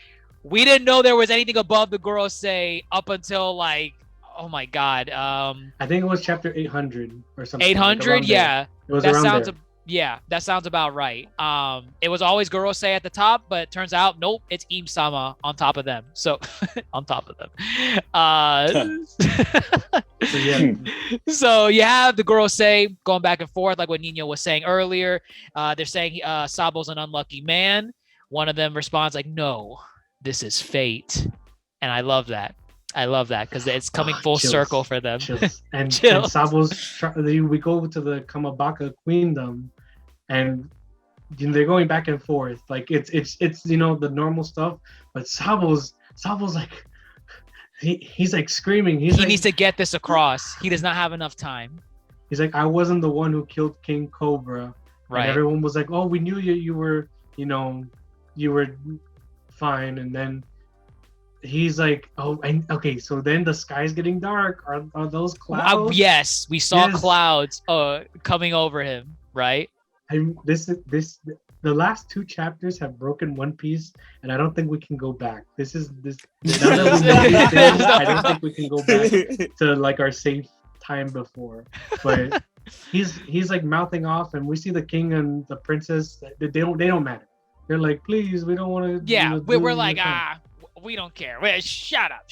Speaker 1: we didn't know there was anything above the Gorosei up until like, oh my god.
Speaker 3: I think it was chapter 800 or something.
Speaker 1: 800, yeah.
Speaker 3: It was
Speaker 1: that
Speaker 3: around
Speaker 1: sounds
Speaker 3: there.
Speaker 1: Yeah, that sounds about right. It was always Gorosei at the top, but it turns out nope, it's Im-sama on top of them. So on top of them. So you have the Gorosei going back and forth, like what Nino was saying earlier. They're saying Sabo's an unlucky man. One of them responds like, "No, this is fate," and I love that. Because it's coming full circle for them.
Speaker 3: And Sabo's, we go to the Kamabaka Queendom, and they're going back and forth. Like it's the normal stuff, but Sabo's like he's like screaming. He
Speaker 1: needs to get this across. He does not have enough time.
Speaker 3: He's like, I wasn't the one who killed King Cobra. Right. And everyone was like, oh, we knew you were fine, and then. He's like, okay, so then the sky's getting dark. Are those clouds?
Speaker 1: Yes, we saw clouds coming over him, right?
Speaker 3: The last 2 chapters have broken One Piece, and I don't think we can go back. Now that I don't think we can go back to like our safe time before. But he's like mouthing off, and we see the king and the princess. They don't matter. They're like, please, we don't want to.
Speaker 1: Yeah, we're like, we don't care. Wait, shut up.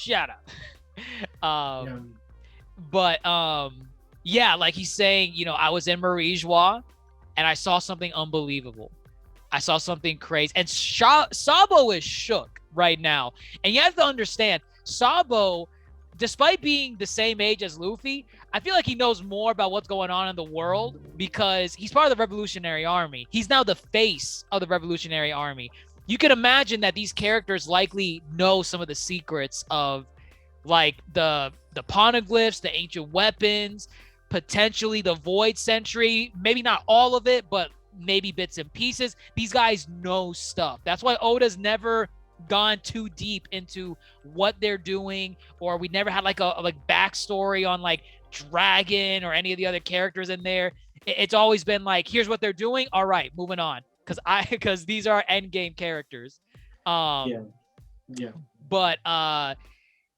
Speaker 1: But like he's saying, I was in Marie-Joie and I saw something unbelievable. I saw something crazy. And Sabo is shook right now. And you have to understand, Sabo, despite being the same age as Luffy, I feel like he knows more about what's going on in the world because he's part of the Revolutionary Army. He's now the face of the Revolutionary Army. You can imagine that these characters likely know some of the secrets of like the poneglyphs, the ancient weapons, potentially the Void Sentry, maybe not all of it, but maybe bits and pieces. These guys know stuff. That's why Oda's never gone too deep into what they're doing, or we never had like a backstory on like Dragon or any of the other characters in there. It's always been like, here's what they're doing. All right, moving on. Because these are endgame characters. But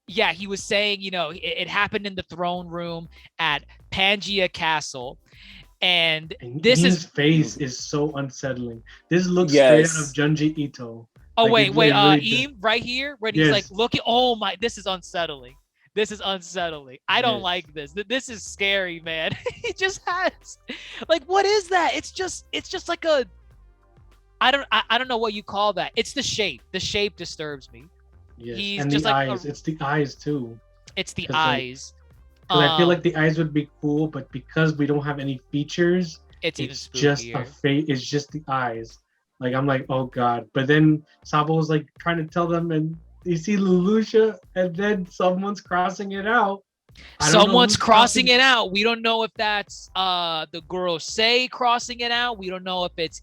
Speaker 1: he was saying, it happened in the throne room at Pangaea Castle, and his
Speaker 3: face is so unsettling. This looks straight out of Junji Ito.
Speaker 1: Oh wait, Im right here, where he's like looking. Oh my, this is unsettling. I don't like this. This is scary, man. He just has like, what is that? It's just like a. I don't know what you call that. It's the shape. The shape disturbs me.
Speaker 3: Yes. He's and just the eyes. It's the eyes too.
Speaker 1: It's the eyes.
Speaker 3: Because I feel like the eyes would be cool, but because we don't have any features,
Speaker 1: it's even
Speaker 3: just
Speaker 1: spookier.
Speaker 3: a face. It's just the eyes. Like I'm like, oh god. But then Sabo was like trying to tell them, and you see LULUSIA, and then someone's crossing it out.
Speaker 1: Someone's crossing it out. We don't know if that's the Gorosei crossing it out. We don't know if it's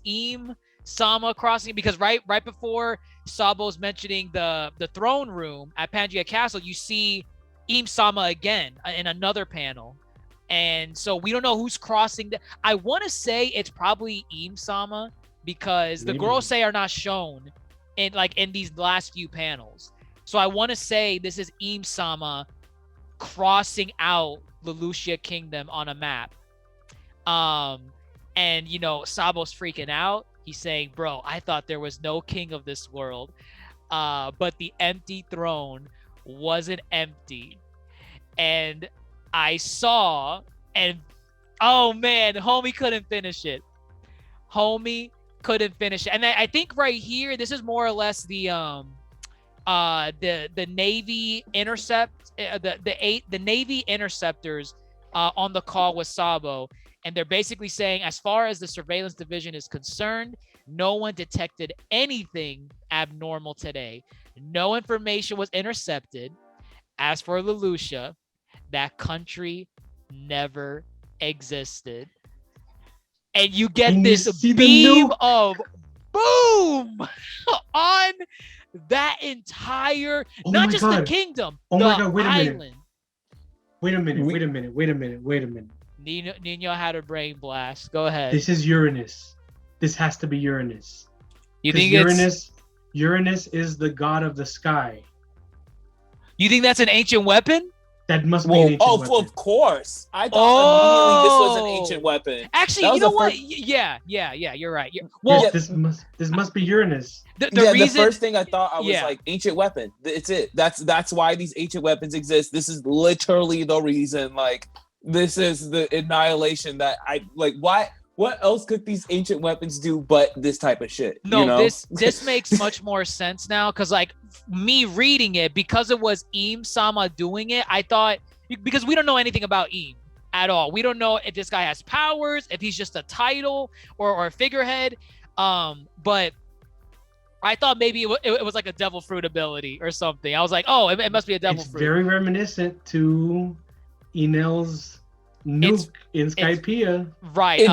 Speaker 1: Sama crossing, because right before Sabo's mentioning the throne room at Pangaea Castle, you see Sama again in another panel. And so we don't know who's crossing. I want to say it's probably Sama, because the Gorosei are not shown in these last few panels. So I want to say this is Sama crossing out LULUSIA Kingdom on a map. And you know, Sabo's freaking out. He's saying, bro, I thought there was no king of this world. But the empty throne wasn't empty. And I saw, and oh man, homie couldn't finish it. Homie couldn't finish it. And I think right here, this is more or less the Navy intercept, the Navy interceptors on the call with Sabo, and they're basically saying, as far as the surveillance division is concerned, no one detected anything abnormal today. No information was intercepted. As for LULUSIA, that country never existed. And you get this beam of boom on that entire, not just the kingdom, the island.
Speaker 3: Wait a minute.
Speaker 1: Nino had a brain blast. Go ahead.
Speaker 3: This is Uranus. This has to be Uranus.
Speaker 1: You think
Speaker 3: Uranus is the god of the sky.
Speaker 1: You think that's an ancient weapon?
Speaker 3: That must be an ancient weapon.
Speaker 4: Of course. I thought immediately this was an ancient weapon.
Speaker 1: Actually, you know what? Yeah, you're right.
Speaker 3: Well, this must be Uranus.
Speaker 4: The first thing I thought, I was like, ancient weapon. It's it. That's why these ancient weapons exist. This is literally the reason. Like, this is the annihilation that I like. Why? What else could these ancient weapons do but this type of shit?
Speaker 1: No,
Speaker 4: you know?
Speaker 1: this makes much more sense now, because like me reading it, because it was Sama doing it, I thought, because we don't know anything about at all. We don't know if this guy has powers, if he's just a title or a figurehead. But I thought maybe it was like a devil fruit ability or something. I was like, oh, it must be a devil fruit.
Speaker 3: It's very reminiscent to Enel's nuke in Skypiea.
Speaker 1: Right.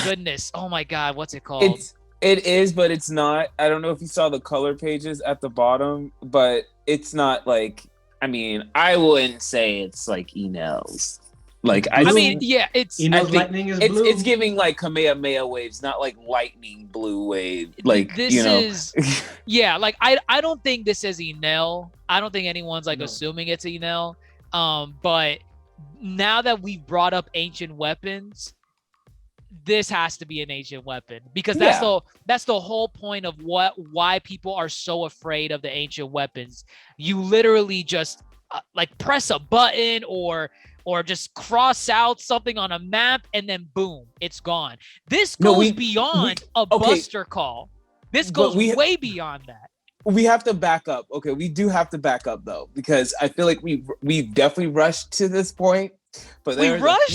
Speaker 1: Goodness. Oh my God. What's it called?
Speaker 4: It is, but it's not. I don't know if you saw the color pages at the bottom, but it's not like, I mean, I wouldn't say it's like Enel's. Like,
Speaker 1: I mean, yeah, it's
Speaker 3: lightning is blue.
Speaker 4: It's giving like Kamehameha waves, not like lightning blue wave. Like,
Speaker 1: this is yeah, like I don't think this is Enel. I don't think anyone's like assuming it's Enel. But now that we've brought up ancient weapons, this has to be an ancient weapon, because that's the whole point of why people are so afraid of the ancient weapons. You literally just like press a button or just cross out something on a map and then boom, it's gone. This goes beyond a buster call. This goes way beyond that.
Speaker 4: We have to back up. Okay, we do have to back up though, because I feel like we've definitely rushed to this point. But
Speaker 1: we
Speaker 4: rushed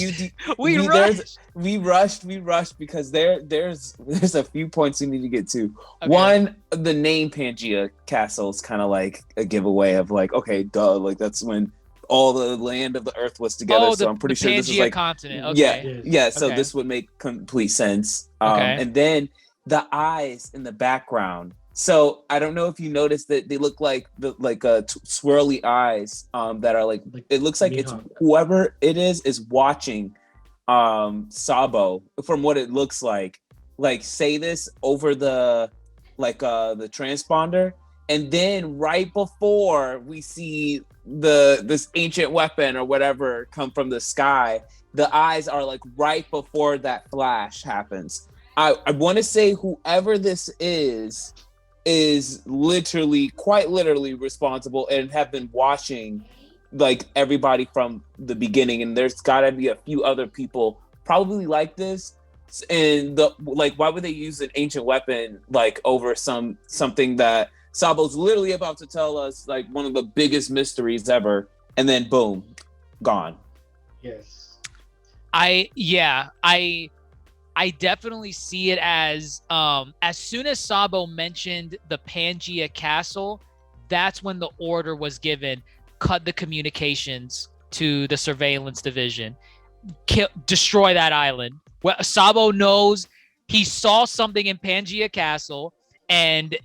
Speaker 4: because there's a few points we need to get to.
Speaker 1: Okay.
Speaker 4: One, the name Pangaea Castle is kind of like a giveaway of like, okay, duh, like that's when all the land of the earth was together. So I'm pretty sure this is like
Speaker 1: continent. Okay.
Speaker 4: Yeah. So this would make complete sense. And then the eyes in the background. So I don't know if you noticed that they look like swirly eyes that are like it looks like it's whoever it is watching Sabo, from what it looks like say this over the transponder, and then right before we see this ancient weapon or whatever come from the sky, the eyes are like right before that flash happens. I want to say whoever this is quite literally responsible and have been watching like everybody from the beginning, and there's gotta be a few other people probably like this. And why would they use an ancient weapon like over something that Sabo's literally about to tell us, like one of the biggest mysteries ever, and then boom, gone.
Speaker 3: Yes.
Speaker 1: I definitely see it as soon as Sabo mentioned the Pangea Castle, that's when the order was given: cut the communications to the surveillance division, destroy that island. Well, Sabo knows he saw something in Pangea Castle, and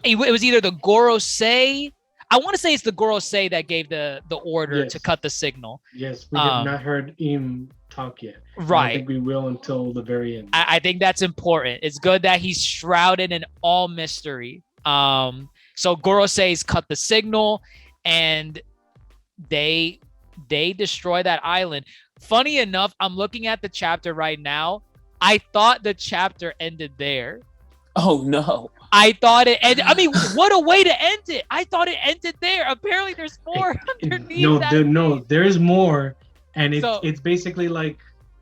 Speaker 1: it was either the Gorosei. I want to say it's the Gorosei that gave the order to cut the signal.
Speaker 3: Yes, we have not heard Im talk yet.
Speaker 1: Right.
Speaker 3: I don't think we will until the very end.
Speaker 1: I think that's important. It's good that he's shrouded in all mystery. So Gorosei's cut the signal, and they destroy that island. Funny enough, I'm looking at the chapter right now. I thought the chapter ended there.
Speaker 4: Oh no.
Speaker 1: I thought it ended. I mean, what a way to end it. I thought it ended there. Apparently there's more underneath.
Speaker 3: No, there is more. And it's basically like,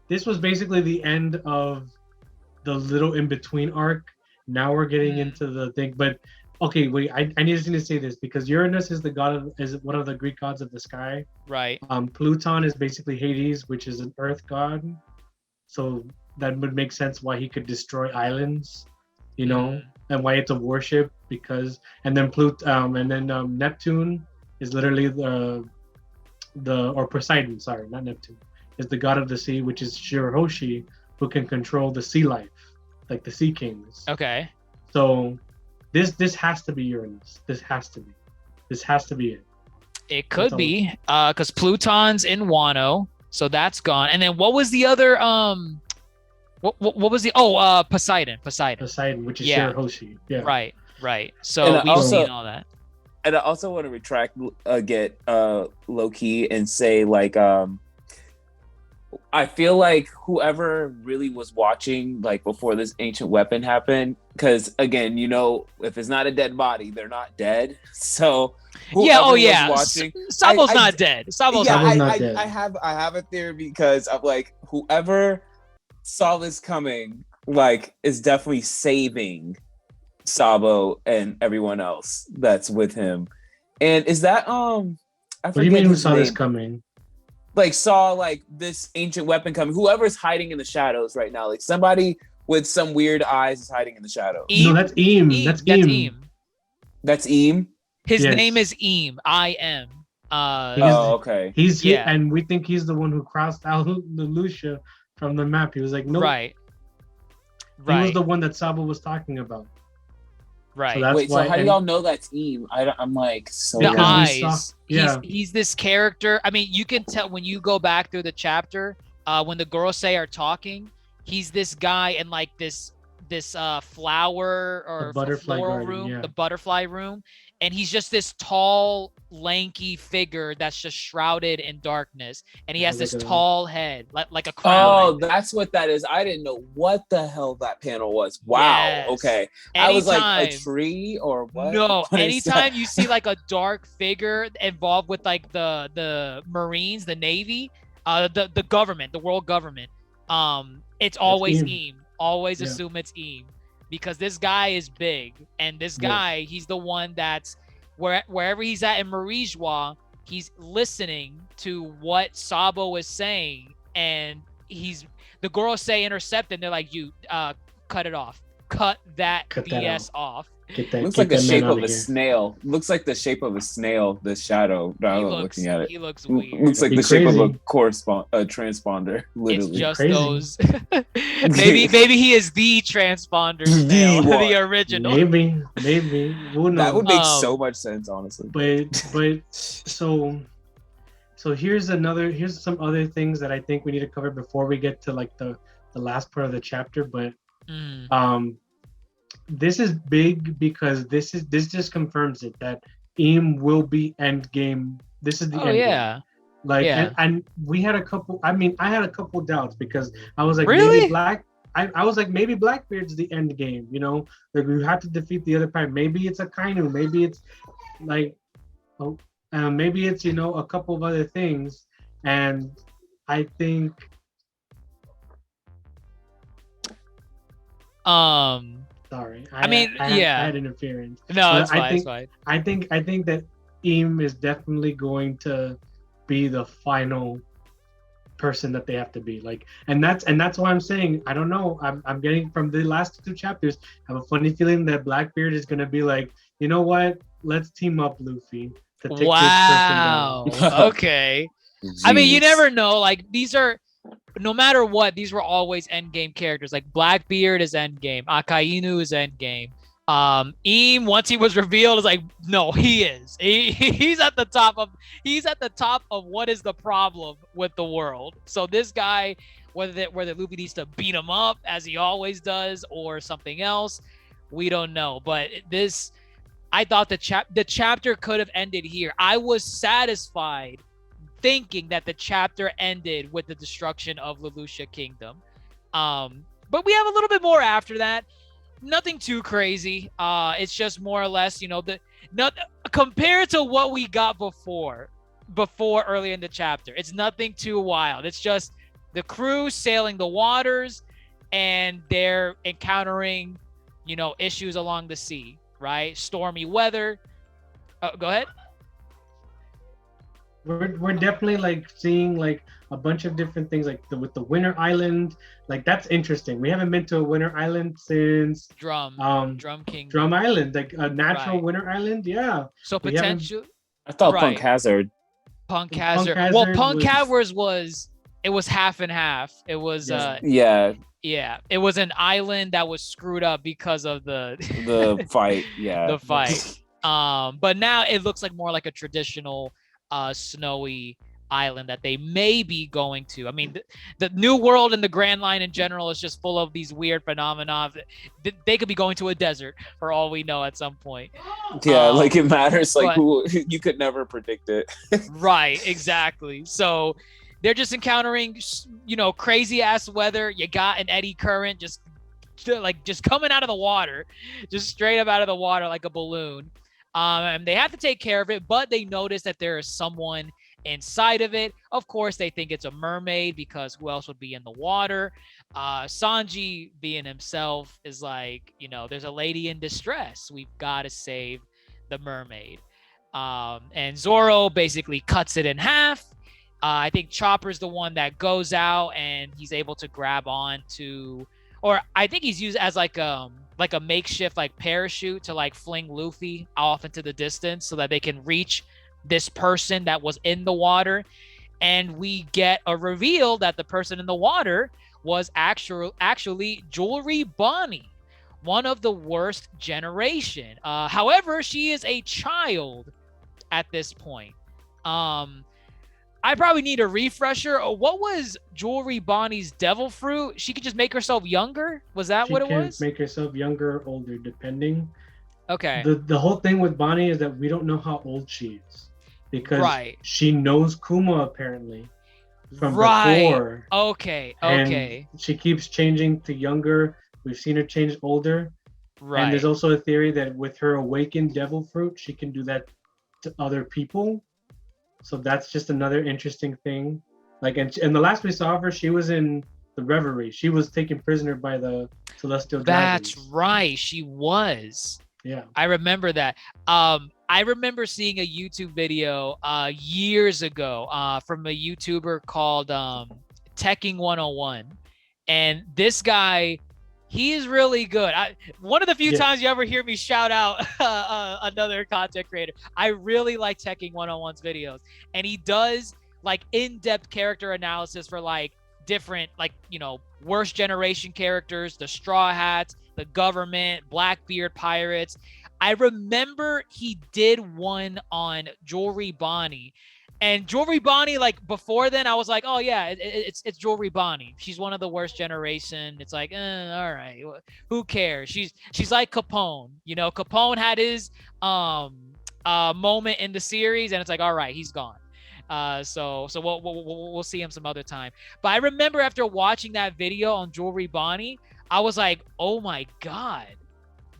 Speaker 3: this was basically the end of the little in-between arc. Now we're getting into the thing. But okay, wait, I need to say this, because Uranus is is one of the Greek gods of the sky.
Speaker 1: Right.
Speaker 3: Pluton is basically Hades, which is an earth god. So that would make sense why he could destroy islands, and why it's a worship, because Neptune is literally or Poseidon, sorry, not Neptune, is the god of the sea, which is Shirahoshi, who can control the sea life, like the sea kings.
Speaker 1: Okay.
Speaker 3: So this has to be Uranus. This has to be it.
Speaker 1: It could be, because Pluton's in Wano, so that's gone. And then what was the other what was the Poseidon,
Speaker 3: which is Shirahoshi. Yeah.
Speaker 1: Right. So we've seen all that.
Speaker 4: And I also want to get low key and say, like, I feel like whoever really was watching, like, before this ancient weapon happened, because again, if it's not a dead body, they're not dead. So watching,
Speaker 1: Sabo's not dead. Sabo's not dead.
Speaker 4: I have a theory, because I'm like, whoever saw this coming, like, is definitely saving Sabo and everyone else that's with him. And is that
Speaker 3: what do you mean who saw this coming?
Speaker 4: Like, saw like this ancient weapon coming. Whoever's hiding in the shadows right now, like somebody with some weird eyes is hiding in the shadows.
Speaker 3: No, that's Im. That's Im.
Speaker 4: That's Im.
Speaker 1: His name is Im. I-M.
Speaker 4: Okay.
Speaker 3: And we think he's the one who crossed out LULUSIA from the map. He was like, no.
Speaker 1: Right.
Speaker 3: He was the one that Sabo was talking about.
Speaker 1: Right.
Speaker 4: So wait, so how do y'all know that's Im? I'm like, so
Speaker 1: the eyes. He's this character. I mean, you can tell when you go back through the chapter, when the Gorosei are talking, he's this guy in like this flower or floral room, the butterfly room, and he's just this tall, lanky figure that's just shrouded in darkness, and he has this tall head, like a crown.
Speaker 4: Oh, that's what that is. I didn't know what the hell that panel was. Wow. Yes. Okay. I was like, a tree or what?
Speaker 1: No. Anytime you see like a dark figure involved with like the Marines, the Navy, the government, the world government, it's always Im. Always assume it's Im, because this guy is big, and this guy, he's the one that's wherever he's at in Marijois, he's listening to what Sabo is saying, and the Gorosei intercept, and they're like, you cut it off. Cut that BS off.
Speaker 4: Looks like the shape of a snail. Looks like the shape of a snail, the shadow. Looking at it.
Speaker 1: He looks weird.
Speaker 4: Looks like the shape of a transponder. Literally.
Speaker 1: It's just those. maybe he is the transponder snail, the original.
Speaker 3: Maybe. Who knows?
Speaker 4: That would make so much sense, honestly.
Speaker 3: But so here's some other things that I think we need to cover before we get to like the last part of the chapter. But this is big, because this just confirms it, that Im will be endgame. This is the end game. Like, and we had a couple. I mean, I had a couple doubts, because I was like, maybe I was like, maybe Blackbeard's the end game. Like, we have to defeat the other pirate. Maybe it's a Kainu. Maybe it's like, maybe it's a couple of other things. And I think. Sorry. I had interference.
Speaker 1: No, it's fine.
Speaker 3: I think that Im is definitely going to be the final person that they have to be. Like, and that's why I'm saying, I don't know. I'm getting from the last 2 chapters, I have a funny feeling that Blackbeard is gonna be like, you know what? Let's team up, Luffy, to take this person down.
Speaker 1: Okay. I mean, you never know. Like, these are, no matter what, these were always endgame characters. Like Blackbeard is endgame, Akainu is endgame. Eam, once he was revealed, is like, no, he is. He's at the top of what is the problem with the world. So this guy, whether Luffy needs to beat him up as he always does or something else, we don't know. But this, I thought the chapter could have ended here. I was satisfied thinking that the chapter ended with the destruction of LULUSIA Kingdom. But we have a little bit more after that. Nothing too crazy. It's just more or less, compared to what we got before early in the chapter. It's nothing too wild. It's just the crew sailing the waters, and they're encountering, issues along the sea, right? Stormy weather. Go ahead.
Speaker 3: We're definitely like seeing like a bunch of different things, like with the Winter Island. Like, that's interesting. We haven't been to a Winter Island since
Speaker 1: Drum King.
Speaker 3: Drum Island, like a natural Winter Island. Yeah.
Speaker 1: So potential.
Speaker 4: I thought Punk Hazard.
Speaker 1: Punk Hazard. Well, Punk Hazard was half and half. It was
Speaker 4: yeah.
Speaker 1: It was an island that was screwed up because of the
Speaker 4: fight. Yeah.
Speaker 1: The fight. But now it looks like more like a traditional snowy island that they may be going to. I mean, the New World and the Grand Line in general is just full of these weird phenomena. They could be going to a desert for all we know at some point.
Speaker 4: Yeah, like it matters. Like, who you could never predict it.
Speaker 1: Right, exactly. So they're just encountering, crazy ass weather. You got an eddy current just coming out of the water, just straight up out of the water like a balloon. And they have to take care of it, but they notice that there is someone inside of it. Of course, they think it's a mermaid, because who else would be in the water? Sanji, being himself, is like, there's a lady in distress. We've got to save the mermaid. And Zoro basically cuts it in half. I think Chopper's the one that goes out, and he's able to grab on to, or I think he's used as like a makeshift like parachute to like fling Luffy off into the distance so that they can reach this person that was in the water. And we get a reveal that the person in the water was actually Jewelry Bonnie, one of the worst generation. However, she is a child at this point. I probably need a refresher. What was Jewelry Bonnie's devil fruit? She could just make herself younger? Was that what it was?
Speaker 3: She can make herself younger or older, depending.
Speaker 1: Okay.
Speaker 3: The whole thing with Bonnie is that we don't know how old she is, because she knows Kuma apparently from before.
Speaker 1: Okay.
Speaker 3: And she keeps changing to younger. We've seen her change older. Right. And there's also a theory that with her awakened devil fruit, she can do that to other people. So that's just another interesting thing. Like, and the last we saw of her, she was in the Reverie. She was taken prisoner by the Celestial Dragons.
Speaker 1: That's right. She was.
Speaker 3: Yeah.
Speaker 1: I remember that. I remember seeing a YouTube video years ago from a YouTuber called Teching 101. And this guy, he is really good. One of the few times you ever hear me shout out another content creator. I really like Teching 101's videos. And he does like in-depth character analysis for like different, like, worst generation characters, the Straw Hats, the government, Blackbeard pirates. I remember he did one on Jewelry Bonnie. And Jewelry Bonnie, like before then, I was like, oh yeah, it's Jewelry Bonnie. She's one of the worst generation. It's like, all right, who cares? She's like Capone. Capone had his moment in the series, and it's like, all right, he's gone. So we'll see him some other time. But I remember after watching that video on Jewelry Bonnie, I was like, oh my god,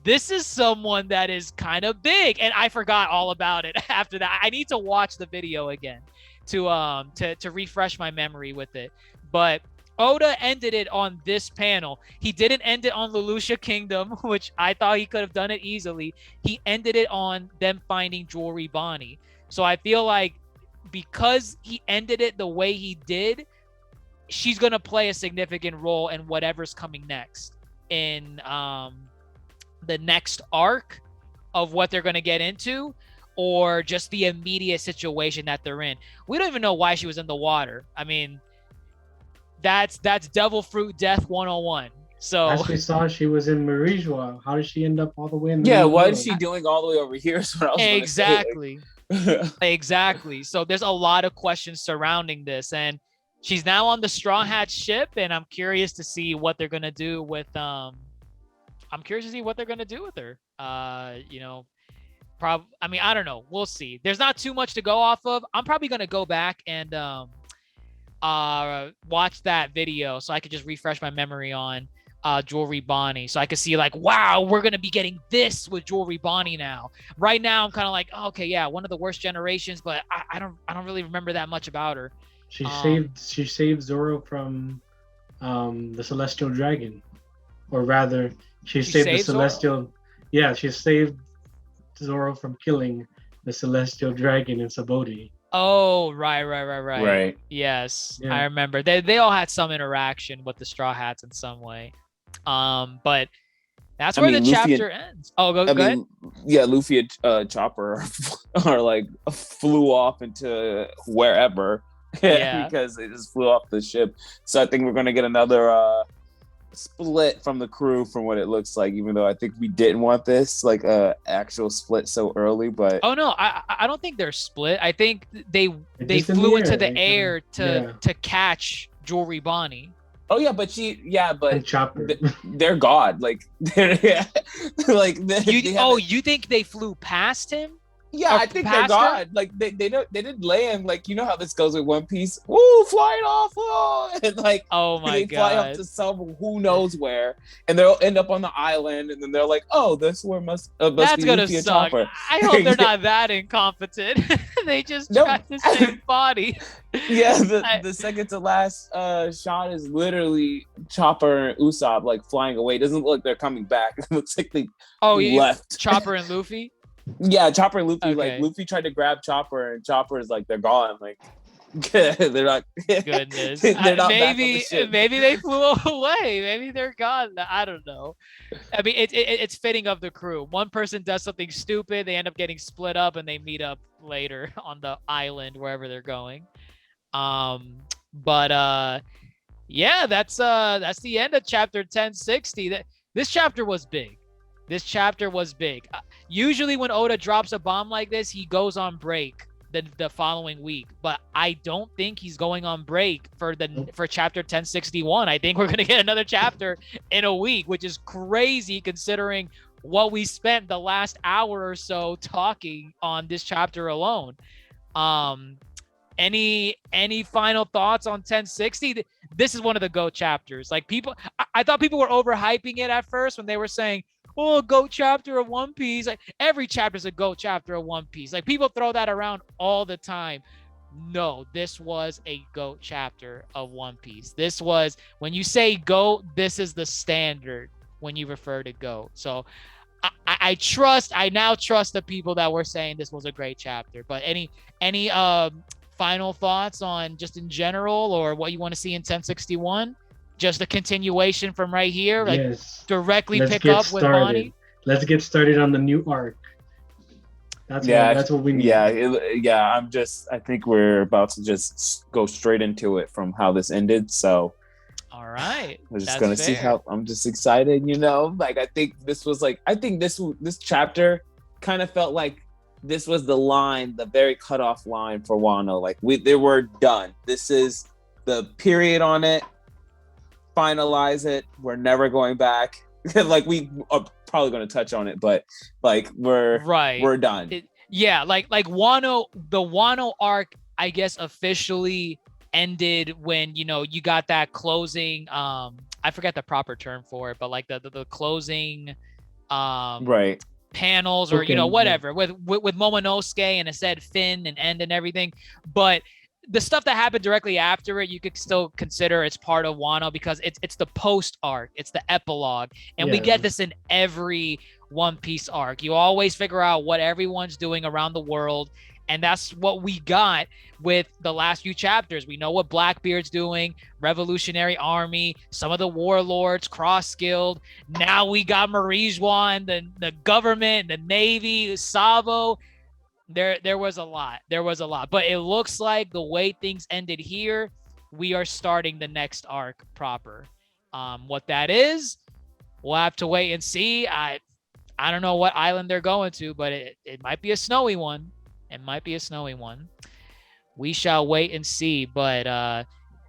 Speaker 1: this is someone that is kind of big. And I forgot all about it after that. I need to watch the video again to refresh my memory with it. But Oda ended it on this panel. He didn't end it on LULUSIA Kingdom, which I thought he could have done it easily. He ended it on them finding Jewelry Bonnie. So I feel like because he ended it the way he did, she's gonna play a significant role in whatever's coming next in the next arc of what they're gonna get into, or just the immediate situation that they're in. We don't even know why she was in the water. I mean, that's devil fruit death 101. So
Speaker 3: as we saw, she was in Marijua. How did she end up all the way in the
Speaker 4: Yeah,
Speaker 3: New
Speaker 4: what
Speaker 3: World?
Speaker 4: is she doing all the way over here? Is what I was gonna
Speaker 1: exactly.
Speaker 4: say.
Speaker 1: Exactly. So there's a lot of questions surrounding this, and she's now on the Straw Hat ship, and I'm curious to see what they're gonna do with her. You know, I mean, I don't know. We'll see. There's not too much to go off of. I'm probably gonna go back and watch that video so I could just refresh my memory on Jewelry Bonnie, so I could see like, wow, we're gonna be getting this with Jewelry Bonnie now. Right now, I'm kind of like, oh, okay, yeah, one of the worst generations, but I don't really remember that much about her.
Speaker 3: She saved Zoro from the Celestial Dragon, or rather, she saved the Celestial. Zoro? Yeah, she saved Zoro from killing the Celestial Dragon in Saboti.
Speaker 1: Oh, right. Yes, yeah. I remember. They all had some interaction with the Straw Hats in some way. But that's where the chapter ends. Oh, go ahead.
Speaker 4: Yeah, Luffy and Chopper are like flew off into wherever. Yeah, because they just flew off the ship. So I think we're gonna get another split from the crew, from what it looks like. Even though I think we didn't want this actual split so early, but
Speaker 1: oh no, I don't think they're split. I think they flew into the air to catch Jewelry Bonnie.
Speaker 4: Oh yeah, but they're God. Like they're
Speaker 1: you think they flew past him?
Speaker 4: Yeah, I think they're God. Like they didn't land. Like, you know how this goes with One Piece. Woo, flying off, and like,
Speaker 1: oh my
Speaker 4: they
Speaker 1: god,
Speaker 4: fly up to some who knows where, and they'll end up on the island, and then they're like, oh, this where must
Speaker 1: that's
Speaker 4: be
Speaker 1: gonna
Speaker 4: Luffy
Speaker 1: suck.
Speaker 4: And Chopper.
Speaker 1: I hope they're not that incompetent. They just tried to save Body.
Speaker 4: Yeah, the second to last shot is literally Chopper and Usopp like flying away. It doesn't look like they're coming back. It looks like they left.
Speaker 1: Chopper and Luffy.
Speaker 4: Yeah, Chopper and Luffy.
Speaker 1: Okay.
Speaker 4: Like Luffy tried to grab Chopper, and Chopper is like, they're gone. Like they're not.
Speaker 1: Goodness.
Speaker 4: They're not
Speaker 1: maybe they flew away. Maybe they're gone. I don't know. I mean, it's fitting of the crew. One person does something stupid, they end up getting split up, and they meet up later on the island wherever they're going. But yeah, that's the end of chapter 1060. This chapter was big. Usually when Oda drops a bomb like this, he goes on break the following week, but I don't think he's going on break for chapter 1061. I think we're going to get another chapter in a week, which is crazy considering what we spent the last hour or so talking on this chapter alone. Any final thoughts on 1060? This is one of the GOAT chapters. Like, I thought people were overhyping it at first when they were saying, oh, GOAT chapter of One Piece. Like, every chapter is a GOAT chapter of One Piece. Like, people throw that around all the time. No, this was a GOAT chapter of One Piece. This was, when you say GOAT, this is the standard when you refer to GOAT. So I now trust the people that were saying this was a great chapter. But any final thoughts on just in general, or what you want to see in 1061? Just a continuation from right here, like, yes. Directly pick up with Bonnie.
Speaker 3: Let's get started on the new arc. That's what we need.
Speaker 4: Yeah. I think we're about to just go straight into it from how this ended. So,
Speaker 1: all right,
Speaker 4: we're just gonna see how. I'm just excited, Like, I think this chapter kind of felt like this was the very cutoff line for Wano. Like, they were done. This is the period on it. Finalize it. We're never going back. Like, we are probably going to touch on it, but like we're done.
Speaker 1: Like Wano, the Wano arc, I guess, officially ended when you got that closing. I forget the proper term for it, but like the closing, panels, or whatever, with Momonosuke, and it said Finn and end and everything, but the stuff that happened directly after it, you could still consider it's part of Wano, because it's the post arc, it's the epilogue, and we get this in every One Piece arc. You always figure out what everyone's doing around the world, And that's what we got with the last few chapters. We know what Blackbeard's doing, Revolutionary Army, some of the warlords, Cross Guild. Now we got Marijuana, the government, the Navy, SABO. There was a lot. There was a lot. But it looks like the way things ended here, we are starting the next arc proper. What that is, we'll have to wait and see. I don't know what island they're going to, but it might be a snowy one. It might be a snowy one. We shall wait and see. But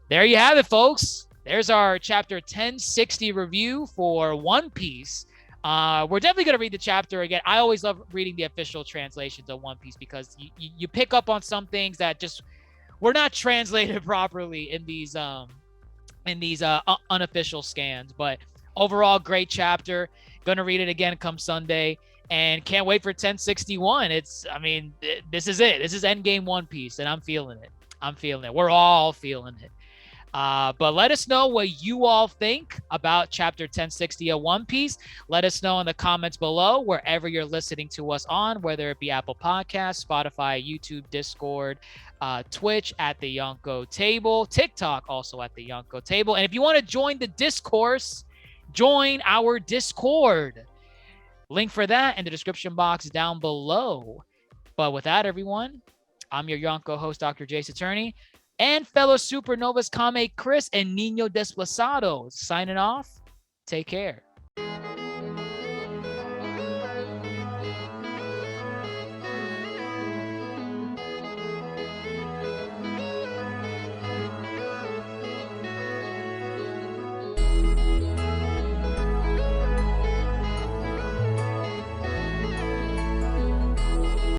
Speaker 1: there you have it, folks. There's our chapter 1060 review for One Piece. We're definitely going to read the chapter again. I always love reading the official translations of One Piece because you pick up on some things that just were not translated properly in these unofficial scans. But overall, great chapter. Gonna read it again come Sunday, and can't wait for 1061. This is it. This is Endgame One Piece, and I'm feeling it. We're all feeling it. But let us know what you all think about chapter 1060 of One Piece. Let us know in the comments below, wherever you're listening to us on, whether it be Apple Podcasts, Spotify, YouTube, Discord, Twitch at the Yonko Table, TikTok also at the Yonko Table. And if you want to join the discourse, join our Discord. Link for that in the description box down below. But with that, everyone, I'm your Yonko host, Dr. DrJaceAttorney, and fellow Supernovas Kame Chris and Nino Desplazados signing off. Take care.